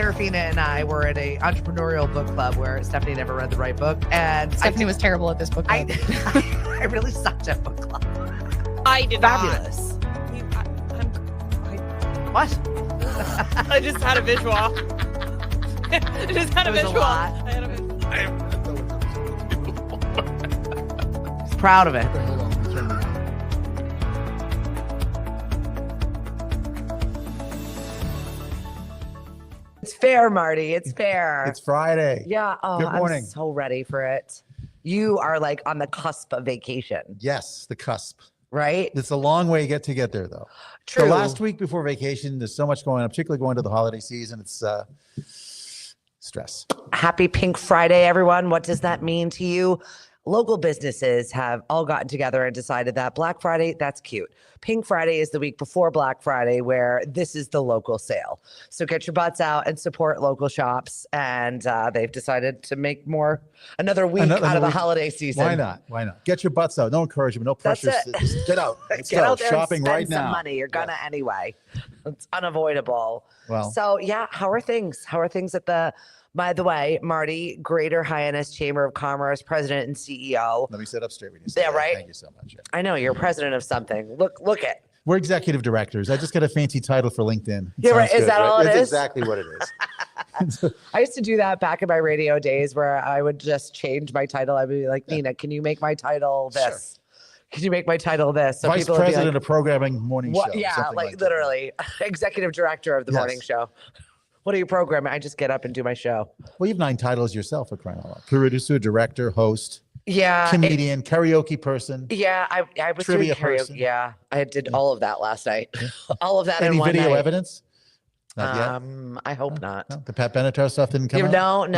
Serafina and I were at a entrepreneurial book club where Stephanie never read the right book. And Stephanie was terrible at this book club. I really sucked at book club. I did Fabulous. What? I just had a visual. I just had a It was a visual. lot. I had a visual. He's proud of it. Hold on, let me turn it on. It's fair, Marty. It's fair. It's Friday. Yeah. Oh, Good morning. I'm so ready for it. You are like on the cusp of vacation, Yes, the cusp. right? It's a long way to get there, though. True. The last week before vacation, there's so much going on, particularly going to the holiday season. It's stress. Happy Pink Friday, everyone. What does that mean to you? Local businesses have all gotten together and decided that Black Friday, that's cute. Pink Friday is the week before Black Friday, where this is the local sale. So get your butts out and support local shops. And they've decided to make another week out of the week. holiday season. Why not? Why not? Get your butts out. No encouragement, no That's pressure. it. Just get out. Let's Get go. out there Shopping and spend right some now. money. You're gonna anyway. It's unavoidable. Well, So yeah, how are things? How are things by the way, Marty, Greater Hyannis Chamber of Commerce, President and CEO. let me sit up straight with you. Yeah, right? Thank you so much. Yeah. I know you're president of something. Look it. We're executive directors. I just got a fancy title for LinkedIn. It Yeah, right. sounds Is that all it That's is? exactly what it is. I used to do that back in my radio days where I would just change my title. I'd be like, Nina, can you make my title this? Can you make my title this? So Vice people would be president like, of programming morning what? show. Yeah, something like that. literally executive director of the Yes. morning show. What are you programming? I just get up and do my show. Well, you have 9 titles yourself, for crying out loud. Producer, director, host, Yeah. comedian, karaoke person. Yeah, I was Trivia doing karaoke. person. Yeah, I did all of that last night. all of that in Any one video night. evidence? Not yet. I hope not. No? The Pat Benatar stuff didn't come out?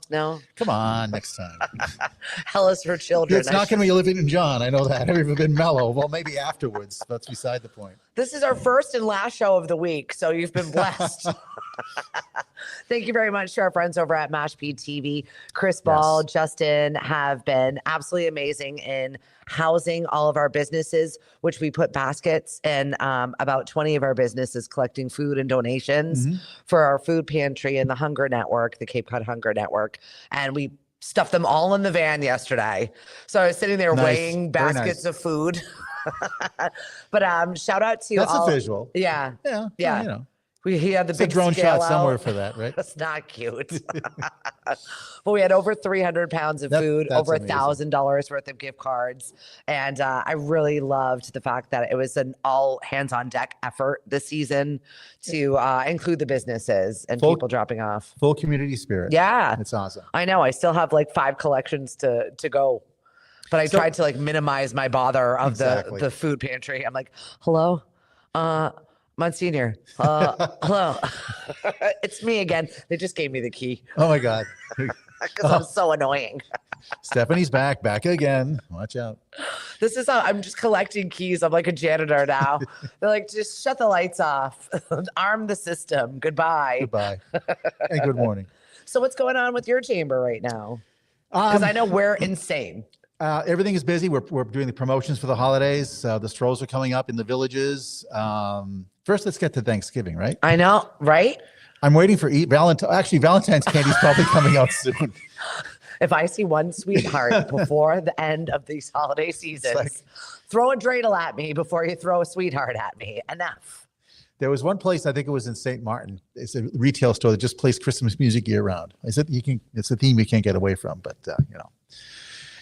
No. Come on, next time. Hell is for children. It's not going to be Olivia and John. I know that. Have you been mellow? Well, maybe afterwards. That's beside the point. This is our first and last show of the week, so you've been blessed. Thank you very much to our friends over at Mashpede TV. Chris Ball, Justin have been absolutely amazing in housing all of our businesses, which we put baskets in about 20 of our businesses collecting food and donations for our food pantry and the Hunger Network, the Cape Cod Hunger Network. And we stuffed them all in the van yesterday. So I was sitting there Nice. weighing Very baskets nice. of food. But shout out to That's all. a visual. Yeah. Yeah. Yeah. You know, He had the it's a big drone scale shot somewhere out. for that, right? That's not cute. But we had over 300 pounds of food, that's over amazing. $1,000 worth of gift cards. And I really loved the fact that it was an all hands on deck effort this season to include the businesses and Full- people dropping off. Full community spirit. Yeah, It's awesome. I know. I still have like 5 collections to go. But I tried to like minimize my bother of Exactly. the food pantry. I'm like, hello, Monsignor. Hello. It's me again. They just gave me the key Oh, my God. because I'm so annoying. Stephanie's back again. Watch out. This is how I'm just collecting keys. I'm like a janitor now. They're like, just shut the lights off, arm the system. Goodbye. Goodbye. And good morning. So what's going on with your chamber right now? Because I know we're insane. Everything is busy. We're doing the promotions for the holidays. The strolls are coming up in the villages. First, let's get to Thanksgiving, right? I know, right? I'm waiting for Valentine's candy is probably coming out soon. If I see one sweetheart before the end of these holiday seasons, throw a dreidel at me before you throw a sweetheart at me. Enough. There was one place, I think it was in St. Martin. It's a retail store that just plays Christmas music year round. I said it's a theme you can't get away from, but you know.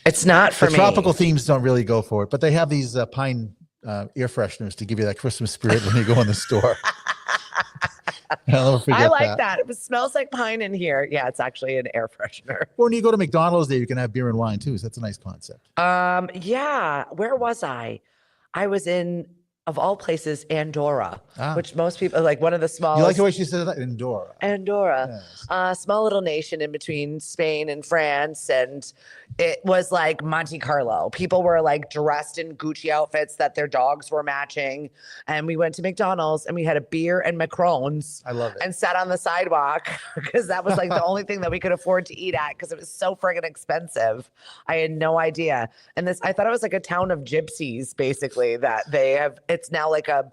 It's not for The me. tropical themes don't really go for it, but they have these pine air fresheners to give you that Christmas spirit when you go in the store. I'll never forget I like that. It smells like pine in here. Yeah, it's actually an air freshener. When you go to McDonald's there, you can have beer and wine too. So that's a nice concept. Yeah. Where was I? I was in, of all places, Andorra, which most people like one of the smallest. You like the way she said that? Andorra. Andorra, Yes. small little nation in between Spain and France. And it was like Monte Carlo. People were like dressed in Gucci outfits that their dogs were matching. And we went to McDonald's and we had a beer and macarons I love it. and sat on the sidewalk because that was like the only thing that we could afford to eat at because it was so friggin' expensive. I had no idea. And I thought it was like a town of gypsies, basically, that they have. It's now like a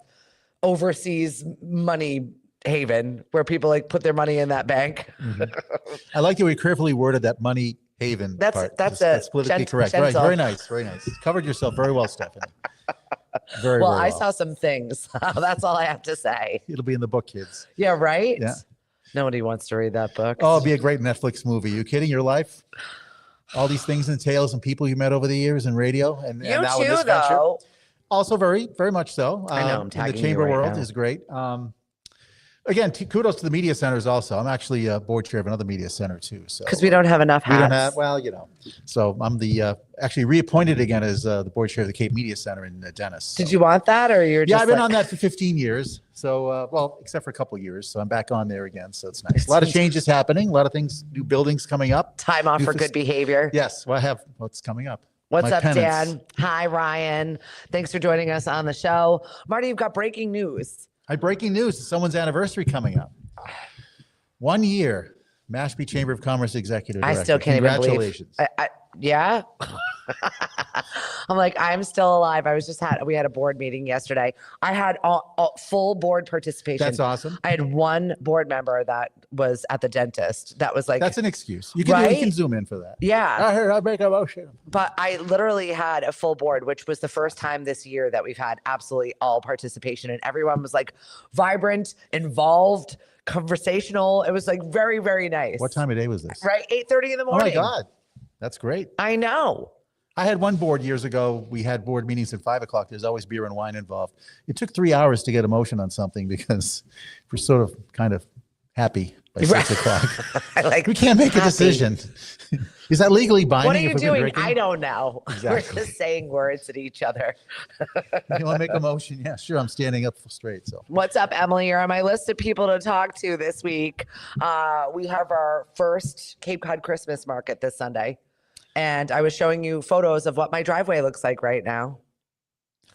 overseas money haven where people like put their money in that bank. I like that we carefully worded that money haven part. That's politically correct. Right, very nice, very nice. Covered yourself very well, Stephanie. Very well. very I saw some things. That's all I have to say. It'll be in the book, kids. Yeah, right. Yeah. Nobody wants to read that book. Oh, it'd be a great Netflix movie. You kidding? Your life, all these things and tales and people you met over the years in radio, and You now in too, this venture. though. Also, very very much so. I know, I'm and tagging the you chamber right world now. is great. Again, kudos to the media centers. Also, I'm actually board chair of another media center too. So Because we don't have enough hats. we don't have, well, you know. So I'm the actually reappointed again as the board chair of the Cape Media Center in Dennis. So. Did you want that, or you're Yeah, just I've been like- on that for 15 years. So, well, except for a couple of years. So I'm back on there again. So it's nice. A lot of changes happening. A lot of things, new buildings coming up. time off New for fac- good behavior? Yes. Well, I have what's coming up. What's My up, penance. Dan? Hi, Ryan. Thanks for joining us on the show. Marty, you've got breaking news. Breaking news. It's someone's anniversary coming up. 1 year. Mashpee Chamber of Commerce Executive Director. I still can't even believe. Congratulations. Yeah. I'm like, I'm still alive. We had a board meeting yesterday. I had full board participation. That's awesome. I had one board member that was at the dentist. That was like, That's an excuse. You can, Right? you can zoom in for that. yeah. I heard I make a motion. But I literally had a full board, which was the first time this year that we've had absolutely all participation, and everyone was like vibrant, involved, conversational. It was like very, very nice. What time of day was this? Right, 8:30 in the Oh my morning. God. That's great. I know. I had one board years ago. We had board meetings at 5:00. There's always beer and wine involved. It took 3 hours to get a motion on something because we're sort of kind of happy by 6:00. I like. We can't make a happy. decision. Is that legally binding? What are if you we've been doing? drinking? I don't know. Exactly. We're just saying words at each other. You want to make a motion? Yeah, sure. I'm standing up straight. So What's up, Emily? You're on my list of people to talk to this week. We have our first Cape Cod Christmas market this Sunday. And I was showing you photos of what my driveway looks like right now.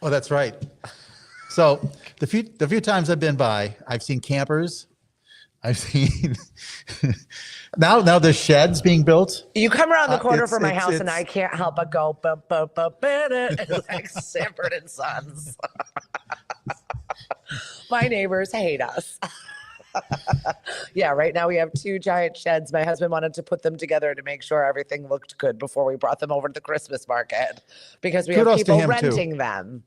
Oh, that's right. So the few times I've been by, I've seen campers. I've seen now there's sheds being built. You come around the corner from my it's- house and it's- I can't help but go, like Sanford and Sons. My neighbors hate us. Yeah, right now we have 2 giant sheds. My husband wanted to put them together to make sure everything looked good before we brought them over to the Christmas market because we Kudos have to people him, too. renting them.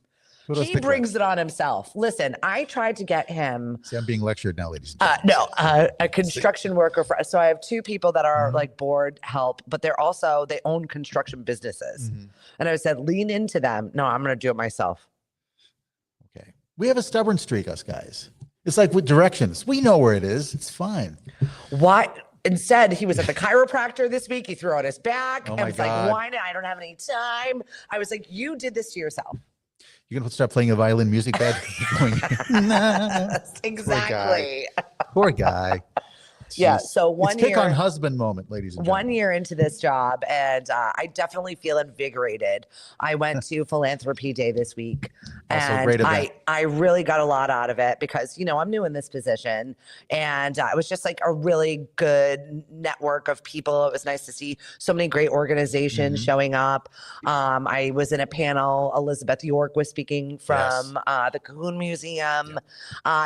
Kudos He to brings it on himself. Listen, I tried to get him See, I'm being lectured now, ladies and gentlemen. a construction worker so I have 2 people that are Mm-hmm. like board help, but they own construction businesses. Mm-hmm. And I said, lean into them. No, I'm going to do it myself. Okay. We have a stubborn streak, us guys. It's like with directions. We know where it is. It's fine. What? Instead, he was at the chiropractor this week. He threw out his back. Oh and my was God. like, why not? I don't have any time. I was like, you did this to yourself. You're going to start playing a violin music bed? Going, nah. Exactly. Poor guy. Yeah. Jeez. So one it's pick on year, husband moment, ladies and gentlemen. 1 year into this job, and I definitely feel invigorated. I went to Philanthropy Day this week, Also a and great event. I really got a lot out of it because, you know, I'm new in this position, and it was just like a really good network of people. It was nice to see so many great organizations Mm-hmm. showing up. I was in a panel. Elizabeth York was speaking from the Cahoon Museum.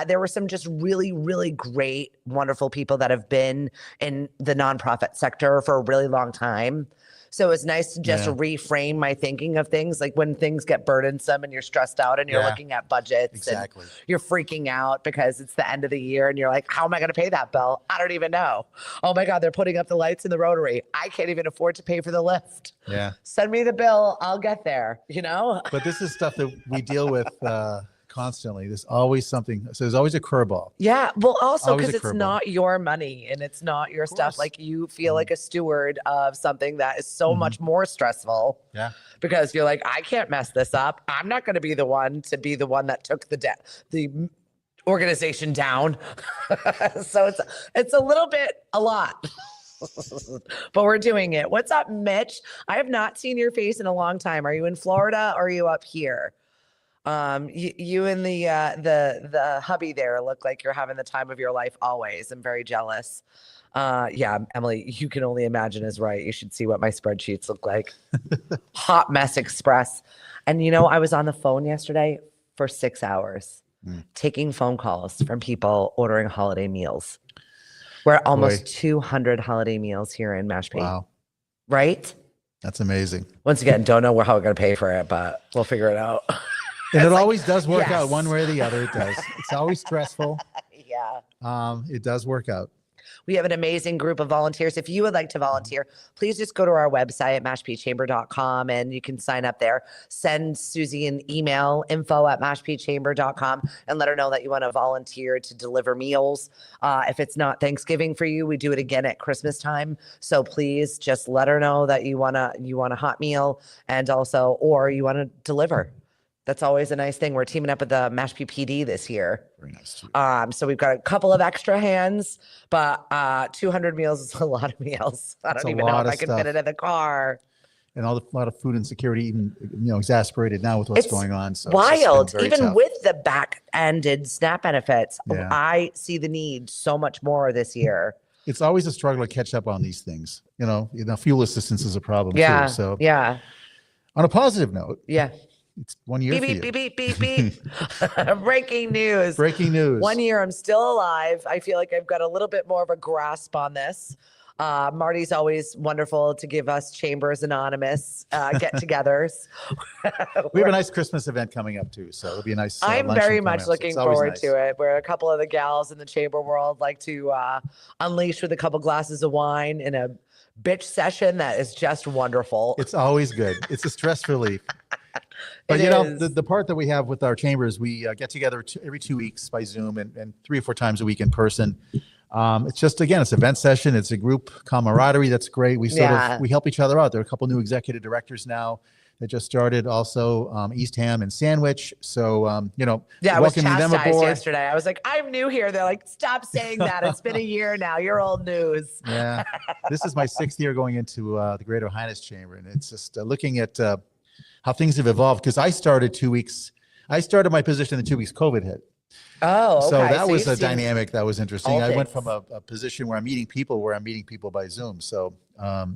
There were some just really, really great, wonderful people that have been in the nonprofit sector for a really long time. So it's nice to just Yeah. reframe my thinking of things. Like when things get burdensome and you're stressed out and you're Yeah. looking at budgets Exactly. and you're freaking out because it's the end of the year and you're like, how am I going to pay that bill? I don't even know. Oh my God, they're putting up the lights in the Rotary. I can't even afford to pay for the lift. Yeah. Send me the bill. I'll get there, you know? But this is stuff that we deal with constantly. There's always something. So there's always a curveball. Yeah. Well, also Always because a it's curveball. not your money and it's not your stuff. course. Like you feel like a steward of something that is so much more stressful Yeah. because you're like, I can't mess this up. I'm not going to be the one that took the organization down. So it's a little bit a lot. But we're doing it. What's up, Mitch? I have not seen your face in a long time. Are you in Florida or are you up here? You and the hubby there look like you're having the time of your life always. I'm very jealous. Yeah, Emily, you can only imagine is right. You should see what my spreadsheets look like. Hot mess express. And you know, I was on the phone yesterday for 6 hours. taking phone calls from people ordering holiday meals. We're at almost 200 holiday meals here in Mashpee. Wow. Right? That's amazing. Once again, don't know how we're going to pay for it, but we'll figure it out. And it always does work out one way or the other. It does. It's always stressful. Yeah. It does work out. We have an amazing group of volunteers. If you would like to volunteer, please just go to our website at mashpeechamber.com and you can sign up there. Send Susie an email, info@mashpeechamber.com, and let her know that you want to volunteer to deliver meals. If it's not Thanksgiving for you, we do it again at Christmas time. So please just let her know that you want a hot meal and also, or you want to deliver. That's always a nice thing. We're teaming up with the Mashpee PD this year. Very nice. So we've got a couple of extra hands, but 200 meals is a lot of meals. I don't even know if I can fit it in the car. And a lot of food insecurity, even exasperated now with what's going on. So wild, even with the back-ended SNAP benefits. I see the need so much more this year. It's always a struggle to catch up on these things. Fuel assistance is a problem too. So on a positive note, it's 1 year. Beep, beep, beep, beep, beep. Breaking news. Breaking news. 1 year, I'm still alive. I feel like I've got a little bit more of a grasp on this. Marty's always wonderful to give us Chambers Anonymous get-togethers. We have a nice Christmas event coming up too, so it'll be a nice. I'm very much looking forward to it. Where a couple of the gals in the chamber world like to unleash with a couple glasses of wine in a bitch session that is just wonderful. It's always good. It's a stress relief. But the part that we have with our chambers, we get together every 2 weeks by Zoom and 3 or 4 times a week in person. It's just, again, it's an event session. It's a group camaraderie. That's great. We we help each other out. There are a couple new executive directors now that just started, also Eastham and Sandwich. So, I was chastised yesterday. I was like, I'm new here. They're like, stop saying that. It's been a year now. You're old news. Yeah. This is my 6th year going into the Greater Hyannis Chamber. And it's just looking at how things have evolved. Because I started my position in 2 weeks COVID hit. Oh, okay. So that was a dynamic that was interesting. I went from a position where I'm meeting people by Zoom. So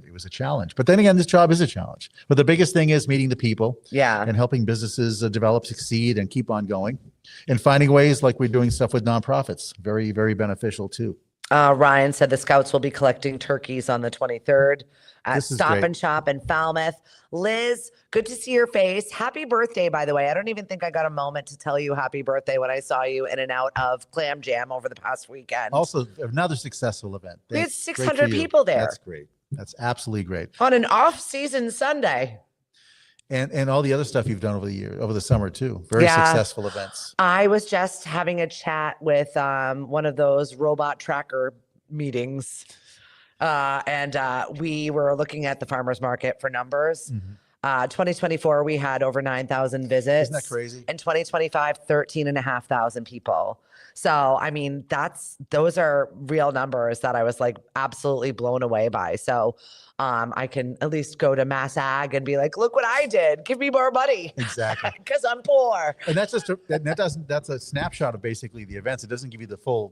it was a challenge. But then again, this job is a challenge. But the biggest thing is meeting the people. Yeah. And helping businesses develop, succeed, and keep on going. And finding ways like we're doing stuff with nonprofits. Very, very beneficial too. Ryan said the Scouts will be collecting turkeys on the 23rd at Stop and Shop in Falmouth. Liz, good to see your face. Happy birthday, by the way. I don't even think I got a moment to tell you happy birthday when I saw you in and out of Clam Jam over the past weekend. Also, another successful event. We had 600 people there. That's great. That's absolutely great. On an off-season Sunday. And all the other stuff you've done over the summer too. Very successful events. I was just having a chat with one of those robot tracker meetings. And we were looking at the farmers market for numbers. 2024, we had over 9,000 visits. Isn't that crazy? In 2025, 13,500 people. So, I mean, those are real numbers that I was like absolutely blown away by. So I can at least go to Mass Ag and be like, look what I did. Give me more money. Exactly. Because I'm poor. And that's just that's a snapshot of basically the events. It doesn't give you the full,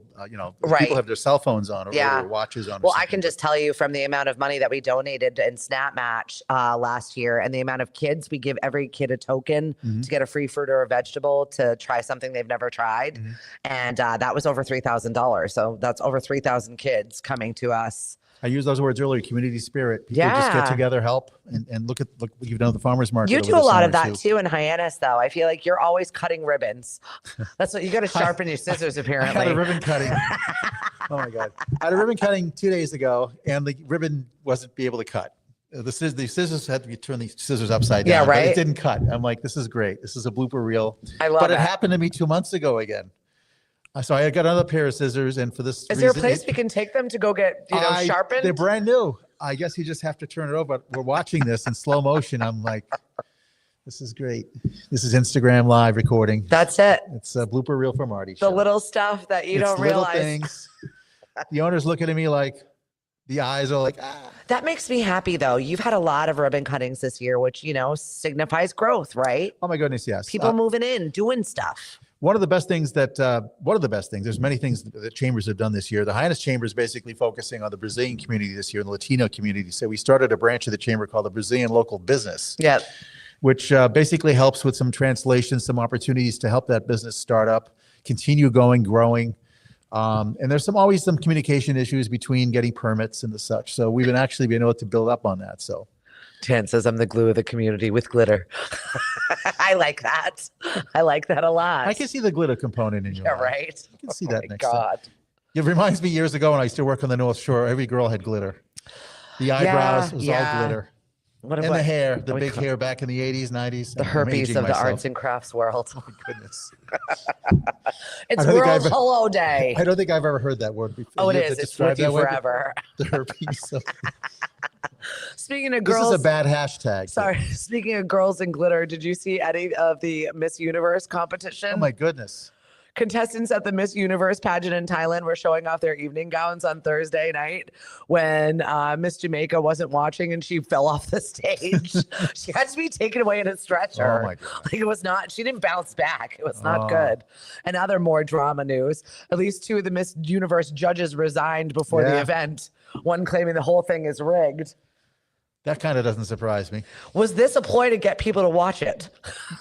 Right. People have their cell phones on or their watches on. Well, I can just tell you from the amount of money that we donated in Snap Match last year and the amount of kids, we give every kid a token to get a free fruit or a vegetable to try something they've never tried. And that was over $3,000. So that's over 3,000 kids coming to us. I used those words earlier, community spirit. People just get together, help, and look what you've done at the farmer's market. You do a lot of that too in Hyannis, though. I feel like you're always cutting ribbons. That's what you got to sharpen your scissors, apparently. I had a ribbon cutting. Oh my God. I had a ribbon cutting 2 days ago, and the ribbon wasn't be able to cut. The scissors had to be turn these scissors upside down. Yeah, right. But it didn't cut. I'm like, this is great. This is a blooper reel. I love it. But it happened to me 2 months ago again. So I got another pair of scissors, and for this is there a place we can take them to go get sharpened? They're brand new. I guess you just have to turn it over. But we're watching this in slow motion. I'm like, this is great. This is Instagram live recording. That's it. It's a blooper reel for Marty. The little stuff that you don't realize. Things. The owner's looking at me like, the eyes are like, ah. That makes me happy, though. You've had a lot of ribbon cuttings this year, which, signifies growth, right? Oh, my goodness, yes. People moving in, doing stuff. One of the best things, there's many things that chambers have done this year. The Hyannis Chamber is basically focusing on the Brazilian community this year and the Latino community. So we started a branch of the chamber called the Brazilian Local Business. Yep. Which basically helps with some translation, some opportunities to help that business start up. continue going, growing. And there's always some communication issues between getting permits and the such. So we've been able to build up on that. So Jan says I'm the glue of the community with glitter. I like that. I like that a lot. I can see the glitter component in your Yeah, life. right. I can see that next God. time. It reminds me years ago when I used to work on the North Shore, every girl had glitter. The eyebrows was all glitter. What And the hair, the big hair back in the 80s, 90s. The herpes of the arts and crafts world. Oh, my goodness. It's World Hello Day. I don't think I've ever heard that word before. Oh, it is. It's with you forever. The herpes. Speaking of girls. This is a bad hashtag. Sorry. Speaking of girls and glitter, did you see any of the Miss Universe competition? Oh, my goodness. Contestants at the Miss Universe pageant in Thailand were showing off their evening gowns on Thursday night when Miss Jamaica wasn't watching and she fell off the stage. She had to be taken away in a stretcher. Oh my God. Like it was not, she didn't bounce back. It was not good. And other more drama news. At least 2 of the Miss Universe judges resigned before the event, one claiming the whole thing is rigged. That kind of doesn't surprise me. Was this a ploy to get people to watch it?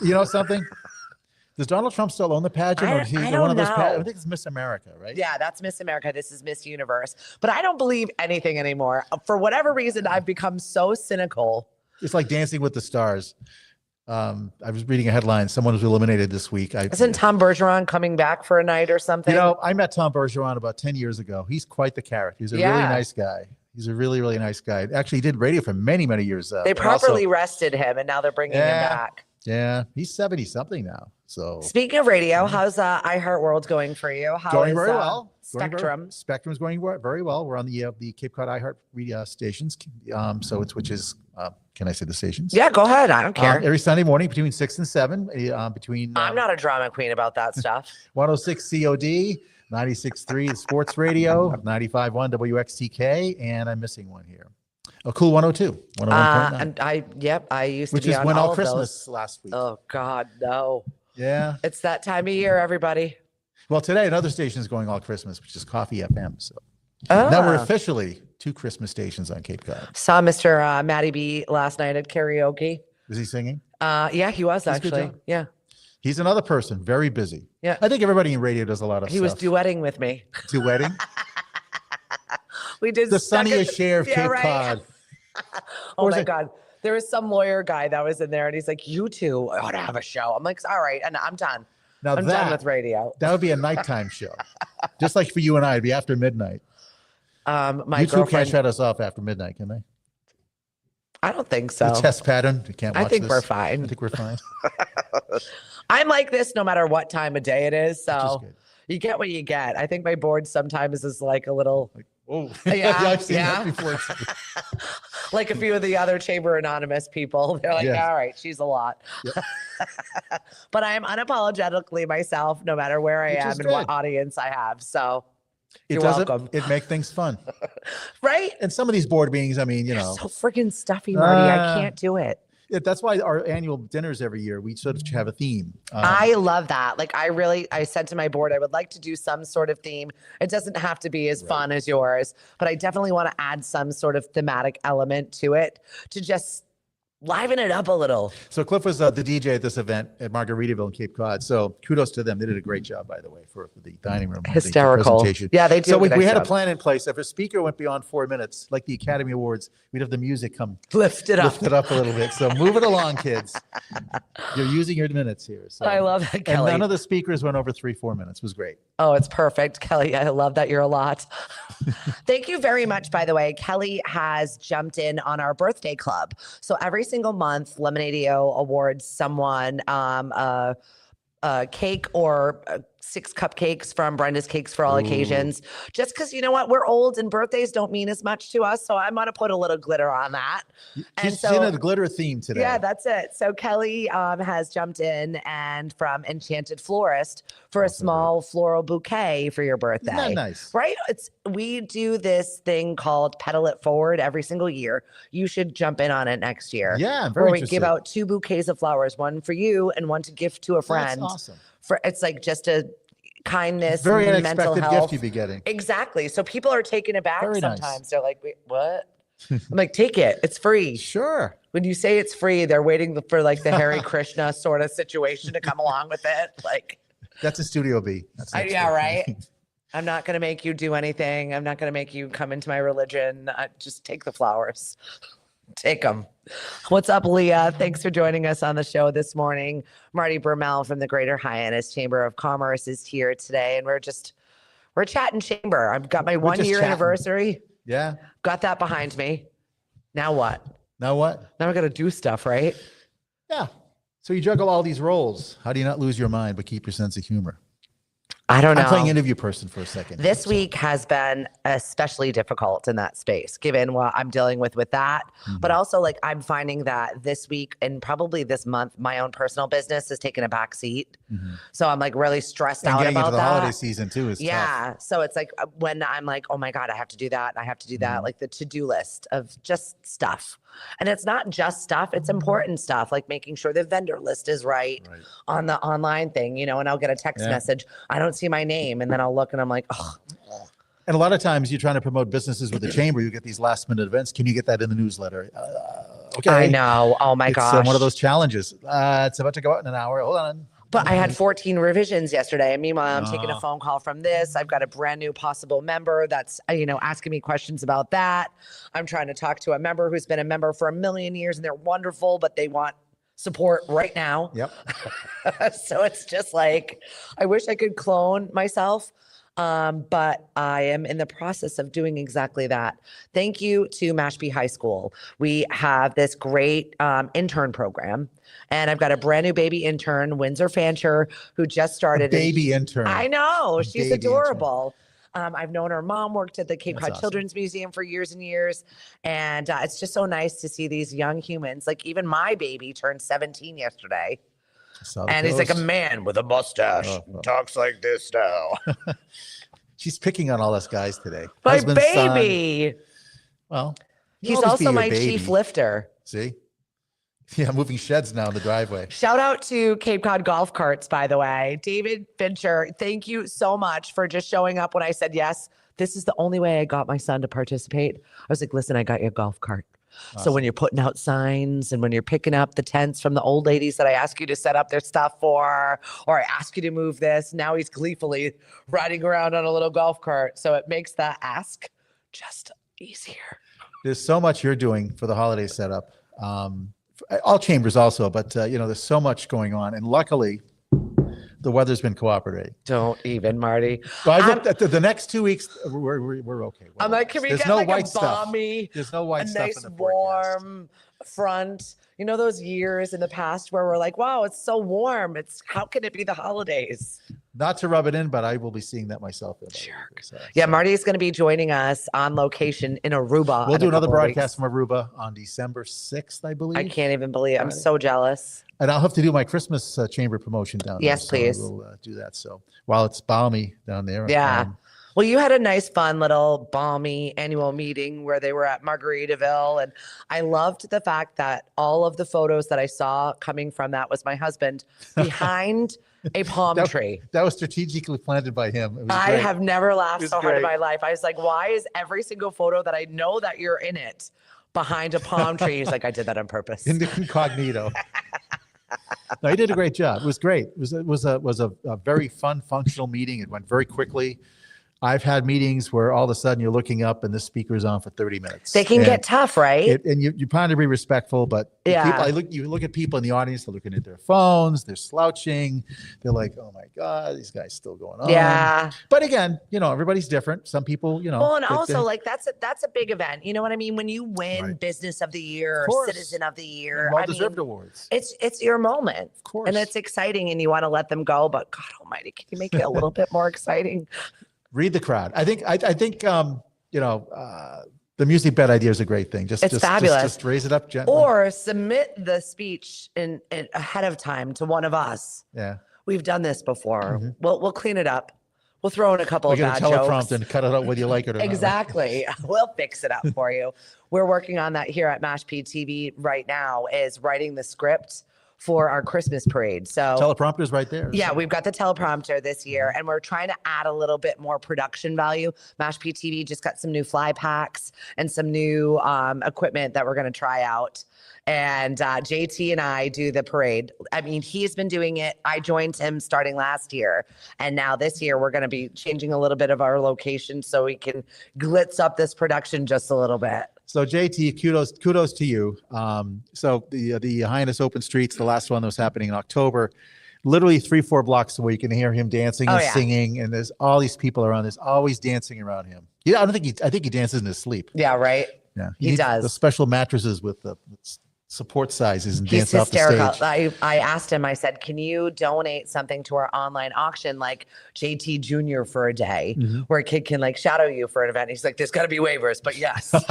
You know something? Does Donald Trump still own the pageant? Or is he I don't one of those know. I think it's Miss America, right? Yeah, that's Miss America. This is Miss Universe. But I don't believe anything anymore. For whatever reason, I've become so cynical. It's like Dancing with the Stars. I was reading a headline. Someone was eliminated this week. Isn't Tom Bergeron coming back for a night or something? You know, I met Tom Bergeron about 10 years ago. He's quite the character. He's a really nice guy. He's a really, really nice guy. Actually, he did radio for many, many years. They properly rested him, and now they're bringing him back. Yeah, he's 70-something now. So speaking of radio, how's iHeartWorld going for you? Going very well. Spectrum. Spectrum's going very well. We're on the Cape Cod iHeart radio stations. Which is can I say the stations? Yeah, go ahead. I don't care. Every Sunday morning between 6 and 7. I'm not a drama queen about that stuff. 106 COD, 96.3 Sports Radio, 95.1 WXTK, and I'm missing one here. Oh, Cool 102. 101.9. And I used to which be is on when all all of Christmas those. last week. Oh God, no. Yeah. It's that time of year, everybody. Well, today another station is going all Christmas, which is Coffee FM. So now we're officially 2 Christmas stations on Cape Cod. Saw Mr. Matty B last night at karaoke. Was he singing? Yeah, he was actually. Yeah. He's another person, very busy. Yeah. I think everybody in radio does a lot of stuff. He was duetting with me. Duetting? We did the sunniest share of Cape Cod. Oh my God. There was some lawyer guy that was in there and he's like, you two ought to have a show. I'm like, all right. And I'm done. Now I'm done with radio. That would be a nighttime show. Just like for you and I, it'd be after midnight. My you two can't shut us off after midnight, can they? I don't think so. The test pattern. You can't watch I think this. we're fine. I think we're fine. I'm like this no matter what time of day it is. So you get what you get. I think my board sometimes is like a little. Oh, yeah, I've seen that before. Like a few of the other Chamber Anonymous people. They're like, all right, she's a lot. Yep. But I am unapologetically myself, no matter where I am and what audience I have. So you're welcome. It makes things fun. Right? And some of these board meetings, I mean, you know. So freaking stuffy, Marty. I can't do it. That's why our annual dinners every year, we sort of have a theme. I love that. Like I said to my board, I would like to do some sort of theme. It doesn't have to be as fun as yours, but I definitely want to add some sort of thematic element to it to just liven it up a little. So Cliff was the DJ at this event at Margaritaville in Cape Cod. So kudos to them. They did a great job, by the way, for the dining room. Hysterical. Presentation. Yeah, they do. So we had a plan in place. If a speaker went beyond 4 minutes, like the Academy Awards, we'd have the music come lift it up a little bit. So move it along, kids. You're using your minutes here. So. I love that, Kelly. And none of the speakers went over 3-4 minutes. It was great. Oh, it's perfect, Kelly. I love that you're a lot. Thank you very much, by the way. Kelly has jumped in on our birthday club. So every single month, Lemonade.io awards someone a cake or 6 cupcakes from Brenda's Cakes for All Occasions. Just because, you know what, we're old and birthdays don't mean as much to us. So I'm going to put a little glitter on that. She's in a glitter theme today. Yeah, that's it. So Kelly has jumped in and from Enchanted Florist for a small floral bouquet for your birthday. Isn't that nice? Right? We do this thing called Petal It Forward every single year. You should jump in on it next year. Yeah, I'm very where we interested. give out 2 bouquets of flowers, one for you and one to gift to a friend. That's awesome. It's like just a kindness, very mental unexpected health gift you'd be getting. Exactly. So people are taken aback Very sometimes. nice. They're like, wait, what? I'm like, take it. It's free. Sure. When you say it's free, they're waiting for like the Hare Krishna sort of situation to come along with it. Like, That's a Studio B. That's next Yeah, week. right. I'm not going to make you do anything. I'm not going to make you come into my religion. Just take the flowers. Take them. What's up, Leah? Thanks for joining us on the show this morning. Marty Bruemmel from the Greater Hyannis Chamber of Commerce is here today, and we're chatting chamber. I've got my 1 year anniversary. Yeah. Got that behind me. Now what? Now what? Now I got to do stuff, right? Yeah. So you juggle all these roles. How do you not lose your mind but keep your sense of humor? I don't know. I'm playing interview person for a second. This week has been especially difficult in that space, given what I'm dealing with that. But also, like, I'm finding that this week and probably this month, my own personal business has taken a back seat. So I'm like really stressed out getting about into the that. holiday season too is tough. So it's like when I'm like, oh my God, I have to do that. I have to do that. Like the to-do list of just stuff. And it's not just stuff, it's important stuff, like making sure the vendor list is right on the online thing, and I'll get a text message. I don't see my name. And then I'll look and I'm like, oh. And a lot of times you're trying to promote businesses with the chamber, you get these last minute events. Can you get that in the newsletter? Okay. I know. Oh my gosh. It's one of those challenges. It's about to go out in an hour. Hold on. But I had 14 revisions yesterday. And meanwhile, I'm taking a phone call from this. I've got a brand new possible member that's, asking me questions about that. I'm trying to talk to a member who's been a member for 1,000,000 years and they're wonderful, but they want support right now. Yep. So it's just like, I wish I could clone myself. But I am in the process of doing exactly that. Thank you to Mashpee High School. We have this great intern program, and I've got a brand new baby intern, Windsor Fancher, who just started. Baby intern. I know. She's adorable. I've known her mom worked at the Cape Cod Children's Museum for years and years. And it's just so nice to see these young humans. Like even my baby turned 17 yesterday. And he's like a man with a mustache. Talks like this now. She's picking on all us guys today. My Husband, baby. Son. Well, he's also my chief lifter. See? Yeah, moving sheds now in the driveway. Shout out to Cape Cod golf carts, by the way. David Fincher, thank you so much for just showing up when I said yes. This is the only way I got my son to participate. I was like, listen, I got you a golf cart. Awesome. So when you're putting out signs and when you're picking up the tents from the old ladies that I ask you to set up their stuff for, or I ask you to move this, now he's gleefully riding around on a little golf cart. So it makes that ask just easier. There's so much you're doing for the holiday setup. All chambers also, but there's so much going on. And luckily, the weather's been cooperating. Don't even, Marty. Well, the next 2 weeks, we're okay. I'm like, can we get like a balmy, There's no white stuff nice in the warm front? You know those years in the past where we're like, wow, it's so warm. How can it be the holidays? Not to rub it in, but I will be seeing that myself. Yeah, Marty is going to be joining us on location in Aruba. We'll do another broadcast from Aruba on December 6th, I believe. I can't even believe it. I'm so jealous. And I'll have to do my Christmas chamber promotion down there. Yes, please. So we'll do that. So while it's balmy down there. Yeah. Well, you had a nice, fun little balmy annual meeting where they were at Margaritaville. And I loved the fact that all of the photos that I saw coming from that was my husband behind a palm tree. That was strategically planted by him. I have never laughed so hard in my life. I was like, why is every single photo that I know that you're in it behind a palm tree? He's like, I did that on purpose. Incognito. No, he did a great job. It was great. It was a very fun, functional meeting. It went very quickly. I've had meetings where all of a sudden you're looking up and the speaker's on for 30 minutes. They can get tough, right? And you're trying to be respectful, but you look at people in the audience, they're looking at their phones, they're slouching. They're like, oh my God, these guys still going on. Yeah. But again, everybody's different. Some people, Well, and also like that's a big event. You know what I mean? When you win Business of the Year or Citizen of the Year, well-deserved awards. It's your moment. Of course. And it's exciting and you want to let them go, but God almighty, can you make it a little bit more exciting? Read the crowd. I think the music bed idea is a great thing. It's fabulous. Just raise it up gently. Or submit the speech in ahead of time to one of us. Yeah. We've done this before. Mm-hmm. We'll clean it up. We'll throw in a couple of bad jokes. Teleprompter and cut it out whether you like it or not. Exactly. We'll fix it up for you. We're working on that here at Mashpee TV right now, is writing the script for our Christmas parade. So Teleprompter's right there. yeah, we've got the teleprompter this year, and we're trying to add a little bit more production value. Mash PTV just got some new fly packs and some new equipment that we're going to try out. And JT and I do the parade. I mean, he's been doing it. I joined him starting last year. And now this year, we're going to be changing a little bit of our location so we can glitz up this production just a little bit. So JT, kudos to you. So the Hyannis Open Streets, the last one that was happening in October, literally 3-4 blocks away, you can hear him dancing and singing, and there's all these people around. There's always dancing around him. Yeah, I think he dances in his sleep. Yeah, right. Yeah, he does. The special mattresses with the support sizes and He's dance off the hysterical. stage. I asked him, I said, can you donate something to our online auction like JT Jr. for a day where a kid can like shadow you for an event? He's like, there's got to be waivers, but yes. And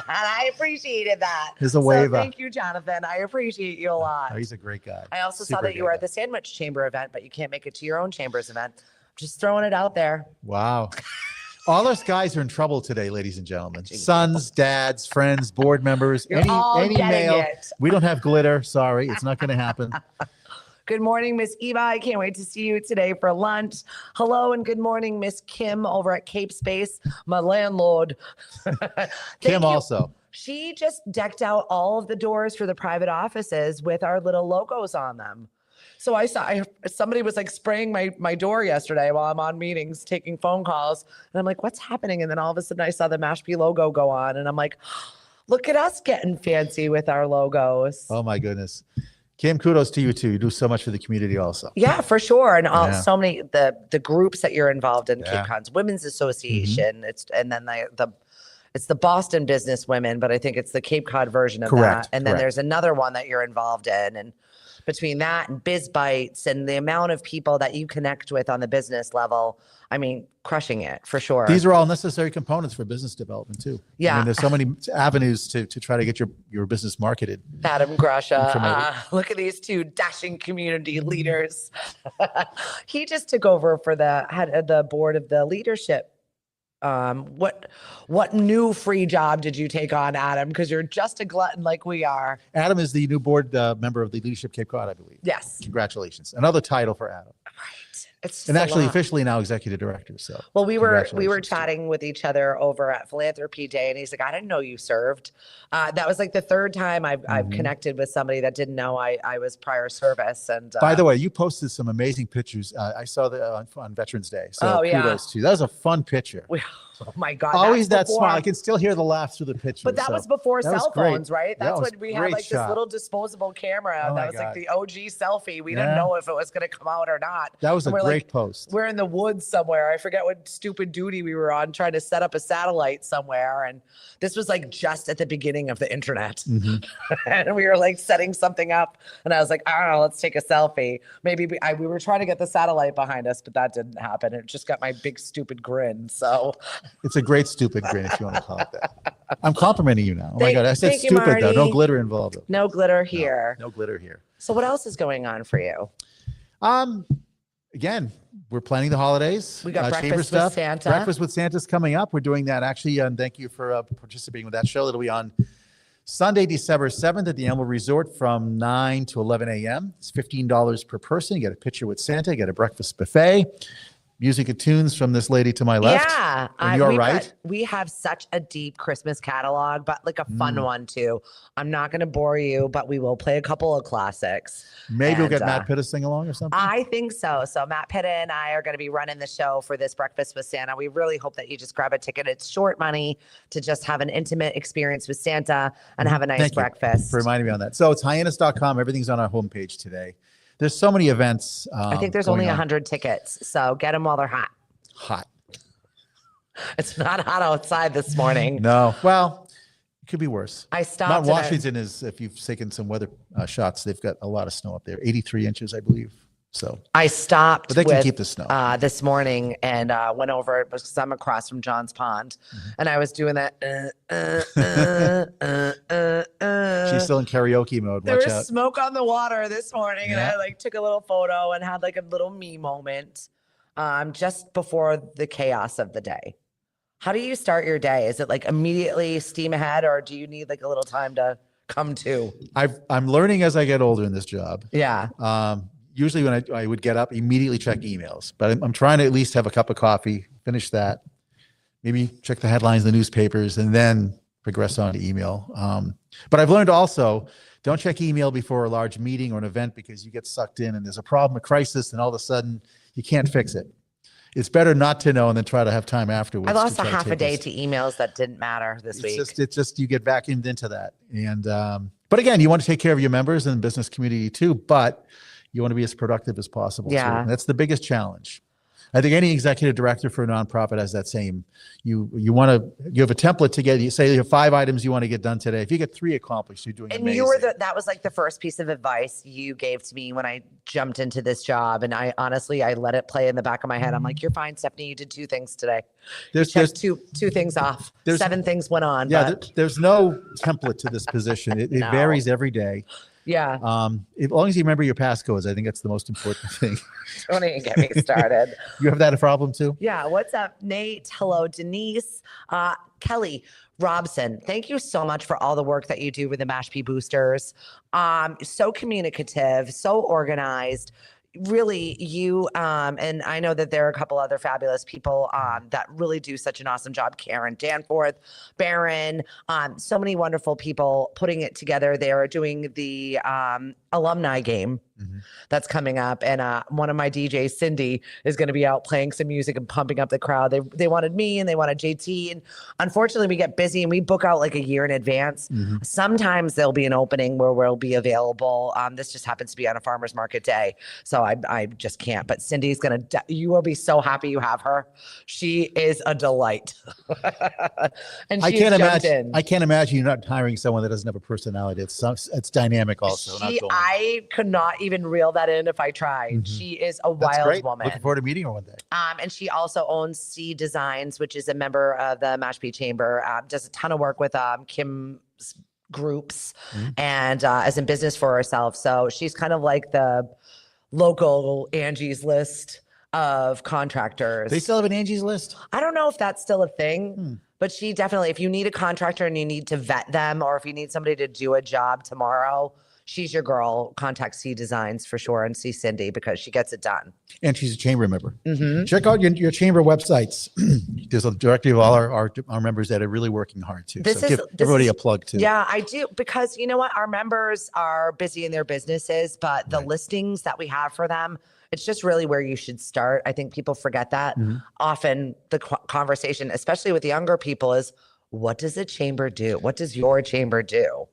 I appreciated that. There's a waiver. So thank you, Jonathan. I appreciate you a lot. Oh, he's a great guy. I also saw that you were at the Sandwich Chamber event, but you can't make it to your own chamber's event. Just throwing it out there. Wow. All us guys are in trouble today, ladies and gentlemen. Sons, dads, friends, board members, any male. We don't have glitter. Sorry, it's not going to happen. Good morning, Miss Eva. I can't wait to see you today for lunch. Hello and good morning, Miss Kim over at Cape Space, my landlord. Kim also. She just decked out all of the doors for the private offices with our little logos on them. So I saw somebody was like spraying my door yesterday while I'm on meetings, taking phone calls. And I'm like, what's happening? And then all of a sudden I saw the Mashpee logo go on. And I'm like, look at us getting fancy with our logos. Oh, my goodness. Kim, kudos to you, too. You do so much for the community also. Yeah, for sure. And so many, the groups that you're involved in, Cape Cod's Women's Association. And then it's the Boston Business Women, but I think it's the Cape Cod version of that. And then there's another one that you're involved in. And between that and Biz Bites and the amount of people that you connect with on the business level, I mean, crushing it for sure. These are all necessary components for business development too. Yeah. I mean, there's so many avenues to try to get your business marketed. Adam Grusha, look at these two dashing community leaders. He just took over for the head of the board of the leadership. What new free job did you take on, Adam? Because you're just a glutton like we are. Adam is the new board member of the Leadership Cape Cod, I believe. Yes. Congratulations. Another title for Adam. Right. It's and actually officially now executive director. So well, we were chatting with each other over at Philanthropy Day, and he's like, I didn't know you served. That was like the third time I've connected with somebody that didn't know I was prior service. And by the way, you posted some amazing pictures. I saw that on Veterans Day. So kudos to you. That was a fun picture. Oh my God. Always that smile. I can still hear the laughs through the picture. But that was before cell phones, right? That's when we had like this little disposable camera. That was like the OG selfie. We didn't know if it was going to come out or not. That was a great post. We're in the woods somewhere. I forget what stupid duty we were on, trying to set up a satellite somewhere. And this was like just at the beginning of the internet. And we were like setting something up. And I was like, I don't know, let's take a selfie. Maybe we were trying to get the satellite behind us, but that didn't happen. It just got my big stupid grin. So it's a great stupid grin, if you want to call it that. I'm complimenting you now. Oh my God, I said stupid though. No glitter involved. No glitter here. No glitter here. So what else is going on for you? Again, we're planning the holidays. We got breakfast with Santa. Breakfast with Santa's coming up. We're doing that actually, and thank you for participating with that show. It'll be on Sunday, December 7th at the Elmo Resort from 9 to 11 a.m. It's $15 per person. You get a picture with Santa, you get a breakfast buffet. Music and tunes from this lady to my left. Yeah. You're right. We have such a deep Christmas catalog, but like a fun one too. I'm not going to bore you, but we will play a couple of classics. Maybe we'll get Matt Pitt to sing along or something. I think so. So Matt Pitt and I are going to be running the show for this Breakfast with Santa. We really hope that you just grab a ticket. It's short money to just have an intimate experience with Santa and have a nice breakfast. Thank you for reminding me on that. So it's hyannis.com. Everything's on our homepage today. There's so many events. I think there's only 100 tickets, so get them while they're hot. Hot. It's not hot outside this morning. No. Well, it could be worse. I stopped. Mount Washington is, if you've taken some weather shots, they've got a lot of snow up there. 83 inches, I believe. So I stopped. But they can keep the snow. This morning and went over it because I'm across from John's Pond, and I was doing that. She's still in karaoke mode. There Watch was out. smoke on the water this morning, and I like took a little photo and had like a little me moment just before the chaos of the day. How do you start your day? Is it like immediately steam ahead, or do you need like a little time to come to. I'm learning as I get older in this job. Yeah. Usually when I would get up, immediately check emails, but I'm trying to at least have a cup of coffee, finish that, maybe check the headlines in the newspapers, and then progress on to email. But I've learned also, don't check email before a large meeting or an event because you get sucked in and there's a problem, a crisis, and all of a sudden you can't fix it. It's better not to know and then try to have time afterwards. I lost a half a day to emails that didn't matter this week. It's just you get back into that. And but again, you want to take care of your members and the business community too, but you want to be as productive as possible. Yeah. So that's the biggest challenge. I think any executive director for a nonprofit has that same, you have a template to get, you say you have 5 items you want to get done today. If you get 3 accomplished, you're doing amazing. And that was like the first piece of advice you gave to me when I jumped into this job. And I honestly, I let it play in the back of my head. I'm like, you're fine, Stephanie. You did 2 things today. There's two things off. 7 things went on. Yeah. There's no template to this position. It varies every day. Yeah. As long as you remember your passcodes, I think that's the most important thing. Don't even get me started. You have that a problem too? Yeah. What's up, Nate? Hello, Denise. Kelly Robson, thank you so much for all the work that you do with the MASH-P boosters. So communicative, so organized. Really, you and I know that there are a couple other fabulous people that really do such an awesome job. Karen Danforth, Barron, so many wonderful people putting it together. They are doing the alumni game that's coming up, and one of my DJs, Cindy, is going to be out playing some music and pumping up the crowd. They wanted me and they wanted JT, and unfortunately we get busy and we book out like a year in advance. Sometimes there'll be an opening where we'll be available. This just happens to be on a farmer's market day, so I just can't. But Cindy's gonna, you will be so happy you have her. She is a delight. And I can't imagine you not hiring someone that doesn't have a personality. It's dynamic also. I could not even reel that in if I tried. She is a wild woman. Looking forward to meeting her one day. And she also owns C Designs, which is a member of the MASH-P Chamber. Does a ton of work with Kim's groups and is in business for herself. So she's kind of like the local Angie's List of contractors. They still have an Angie's List? I don't know if that's still a thing, but she definitely, if you need a contractor and you need to vet them, or if you need somebody to do a job tomorrow, she's your girl. Contact C Designs for sure, and see Cindy because she gets it done. And she's a chamber member. Check out your chamber websites. There's a directory of all our members that are really working hard too. Give everybody a plug too. Yeah, I do, because you know what? Our members are busy in their businesses, but the listings that we have for them, it's just really where you should start. I think people forget that. Often the conversation, especially with younger people, is what does a chamber do? What does your chamber do?